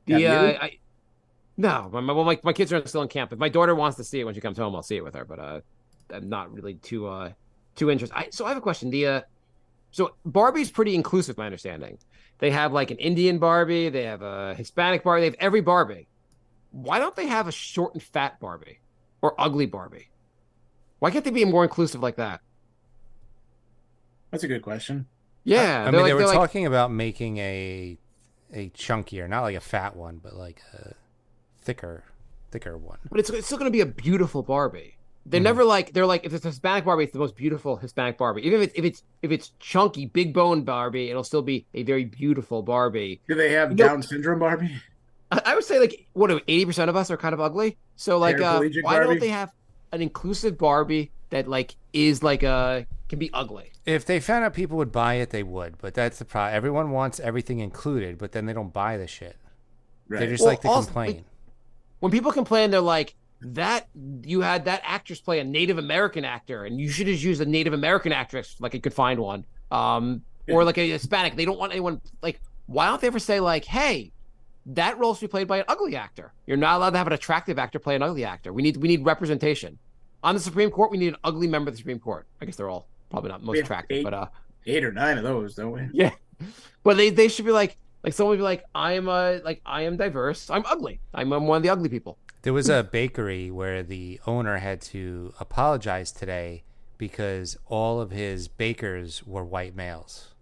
you? No, my kids are still in camp. If my daughter wants to see it when she comes home, I'll see it with her. But I'm not really too interested. So I have a question. So Barbie's pretty inclusive, my understanding. They have like an Indian Barbie, they have a Hispanic Barbie, they have every Barbie. Why don't they have a short and fat Barbie or ugly Barbie? Why can't they be more inclusive like that? That's a good question. Yeah, I mean, they they're were like, talking about making a chunkier, not like a fat one, but like a thicker one. but it's still going to be a beautiful Barbie. They're never like they're like if it's a Hispanic Barbie, it's the most beautiful Hispanic Barbie. Even if it's chunky, big bone Barbie, it'll still be a very beautiful Barbie. Do they have You know- Down syndrome Barbie? I would say like what 80% of us are kind of ugly. So like Paraplegic why Barbie? don't they have an inclusive Barbie that like is like can be ugly? If they found out people would buy it, they would. But that's the problem. Everyone wants everything included, but then they don't buy the shit. Right. They just Well, like to also, complain. like, when people complain, they're like, that you had that actress play a Native American actor, and you should have used a Native American actress, like you could find one, or like a Hispanic. They don't want anyone like. Why don't they ever say like, hey, that role should be played by an ugly actor? You're not allowed to have an attractive actor play an ugly actor. We need representation on the Supreme Court. We need an ugly member of the Supreme Court. I guess they're all probably not most We have attractive, 8 but 8 or 9 of those, don't we? yeah, but they should be like someone would be like, I am diverse. I'm ugly. I'm one of the ugly people. There was a bakery where the owner had to apologize today because all of his bakers were white males.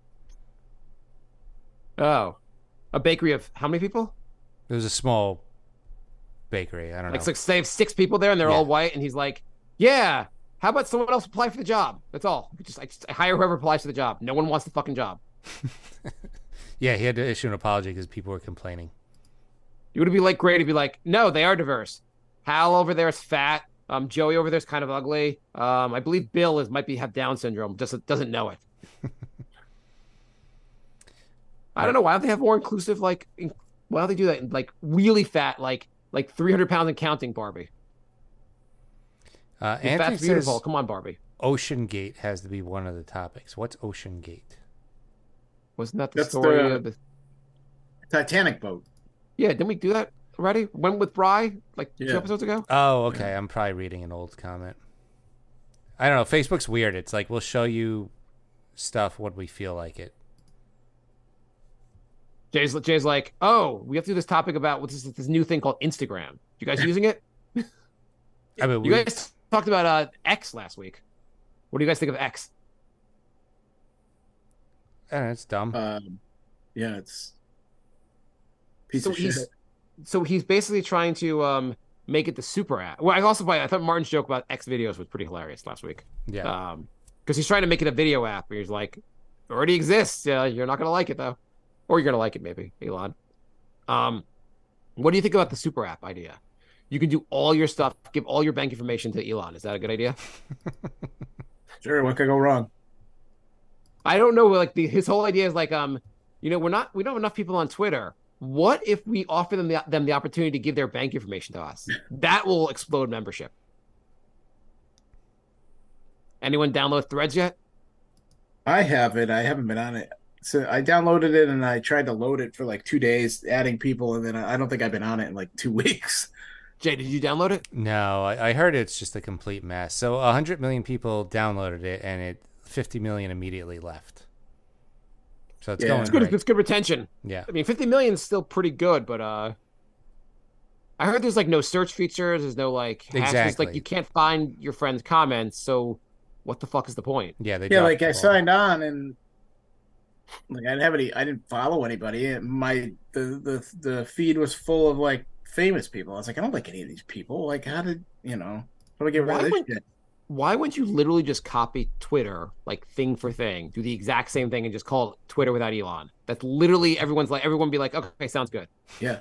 Oh, a bakery of how many people? It was a small bakery. I don't know. Like they have 6 people there, and they're Yeah. all white. And he's like, "Yeah, how about someone else apply for the job? That's all. I hire whoever applies for the job. No one wants the fucking job." Yeah, he had to issue an apology because people were complaining. It would be like great to be like, "No, they are diverse. Hal over there is fat. Joey over there is kind of ugly. I believe Bill might have Down syndrome. Just doesn't know it." I don't know why don't they have more inclusive like. Why don't they do that? Like really fat, like 300 pounds and counting Barbie. Anthony Fat's says beautiful. Come on, Barbie. Ocean Gate has to be one of the topics. What's Ocean Gate? Wasn't that the That's story the- of the? Titanic boat. Yeah, didn't we do that already? Went with Bry like 2 Yeah. episodes ago. Oh, okay. I'm probably reading an old comment. I don't know. Facebook's weird. It's like we'll show you stuff when we feel like it. Jay's like, oh, we have to do this topic about what's this new thing called Instagram. You guys using it? I mean, You guys talked about X last week. What do you guys think of X? I don't know, it's dumb. Yeah, it's piece So of shit. he's basically trying to make it the super app. Well, I thought Martin's joke about X videos was pretty hilarious last week. Yeah. Because he's trying to make it a video app. And he's like, it already exists. You're not gonna like it though, or you're gonna like it maybe, Elon. What do you think about the super app idea? You can do all your stuff, give all your bank information to Elon. Is that a good idea? Sure, what could go wrong? I don't know. Like his whole idea is like, we don't have enough people on Twitter. What if we offer them the opportunity to give their bank information to us? That will explode membership. Anyone download Threads yet? I haven't. I haven't been on it. So I downloaded it and I tried to load it for like 2 days, adding people, and then I don't think I've been on it in like 2 weeks. Jay, did you download it? No, I heard it's just a complete mess. So 100 million people downloaded it, and 50 million immediately left. So it's Yeah. going It's great. It's good retention. Yeah. I mean, 50 million is still pretty good, but I heard there's like no search features. There's no like hashes. Exactly. Like you can't find your friend's comments. So what the fuck is the point? Yeah, they Yeah, dropped like the I ball. signed on and like I didn't follow anybody. The feed was full of like famous people. I was like, I don't like any of these people. Like, how do I get rid Why of this would- shit? why wouldn't you literally just copy Twitter, like thing for thing, do the exact same thing and just call it Twitter without Elon? That's literally everyone be like, okay, sounds good. Yeah.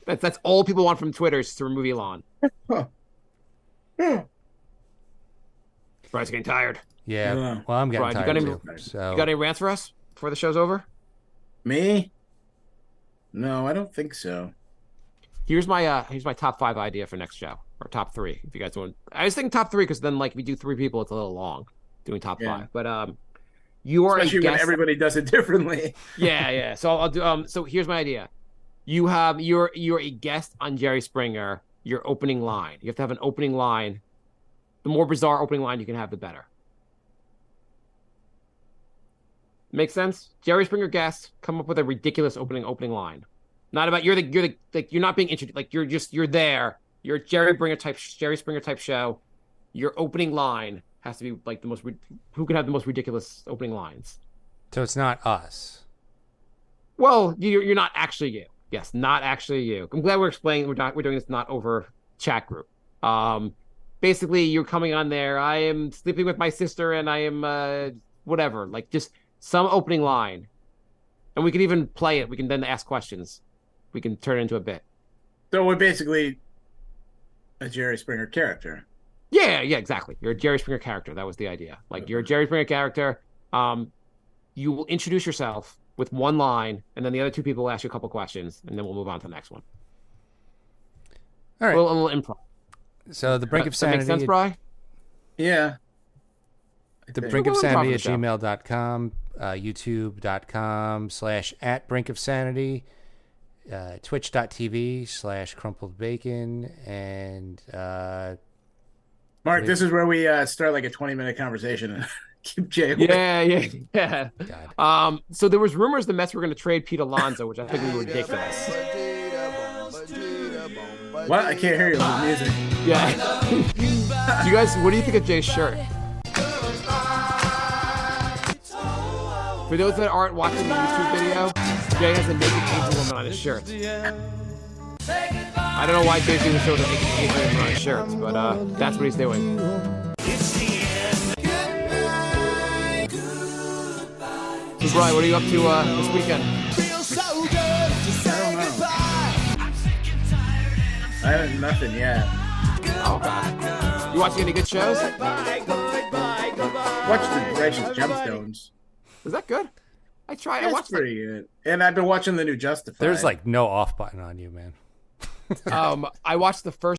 That's all people want from Twitter is to remove Elon. Huh. Yeah. Brian's getting tired. Yeah. Yeah. Well, I'm getting Right, you tired got too. any- So You got any rants for us before the show's over? Me? No, I don't think so. Here's my top 5 idea for next show, or top 3 if you guys want. I was thinking top 3 because then like if we do 3 people, it's a little long doing top Yeah. 5. But you are Especially a when guest. everybody does it differently. Yeah. So I'll do. So here's my idea. You're a guest on Jerry Springer. Your opening line. You have to have an opening line. The more bizarre opening line you can have, the better. Make sense? Jerry Springer guest, come up with a ridiculous opening line. Not about you're not being introduced. Like you're there. You're a Jerry Springer type show. Your opening line has to be like who can have the most ridiculous opening lines. so it's not us. Well, you're not actually you. Yes, not actually you. I'm glad we're explaining. We're doing this not over chat group. Basically, you're coming on there. I am sleeping with my sister, and I am whatever. Like just some opening line, and we can even play it. We can then ask questions. We can turn it into a bit. So we're basically a Jerry Springer character. Yeah, exactly. You're a Jerry Springer character. That was the idea. Like you're a Jerry Springer character. You will introduce yourself with one line, and then the other 2 people will ask you a couple questions, and then we'll move on to the next one. All right. A little improv. So the brink of Does that make sanity. sense, Bri? Yeah. The think. brink of Well, sanity at we'll gmail.com, youtube.com/@brinkofsanity, twitch.tv/crumpled bacon, and Mark, this is where we start like a 20-minute conversation and keep Jay away. Yeah. God. So there was rumors the Mets were going to trade Pete Alonso, which I think was ridiculous. What? I can't hear you with the music. Yeah. You guys, what do you think of Jay's shirt? For those that aren't watching the YouTube video, Jay has a naked Asian woman on his shirt. I don't know why Jay's doing the show with a naked Asian woman on his shirt, but that's what he's doing. So Brian, what are you up to this weekend? I haven't nothing yet. Oh god. You watching any good shows? Watch the Righteous Gemstones. Is that good? I tried. I It's watched pretty good. And I've been watching the new Justified. There's like no off button on you, man. I watched the first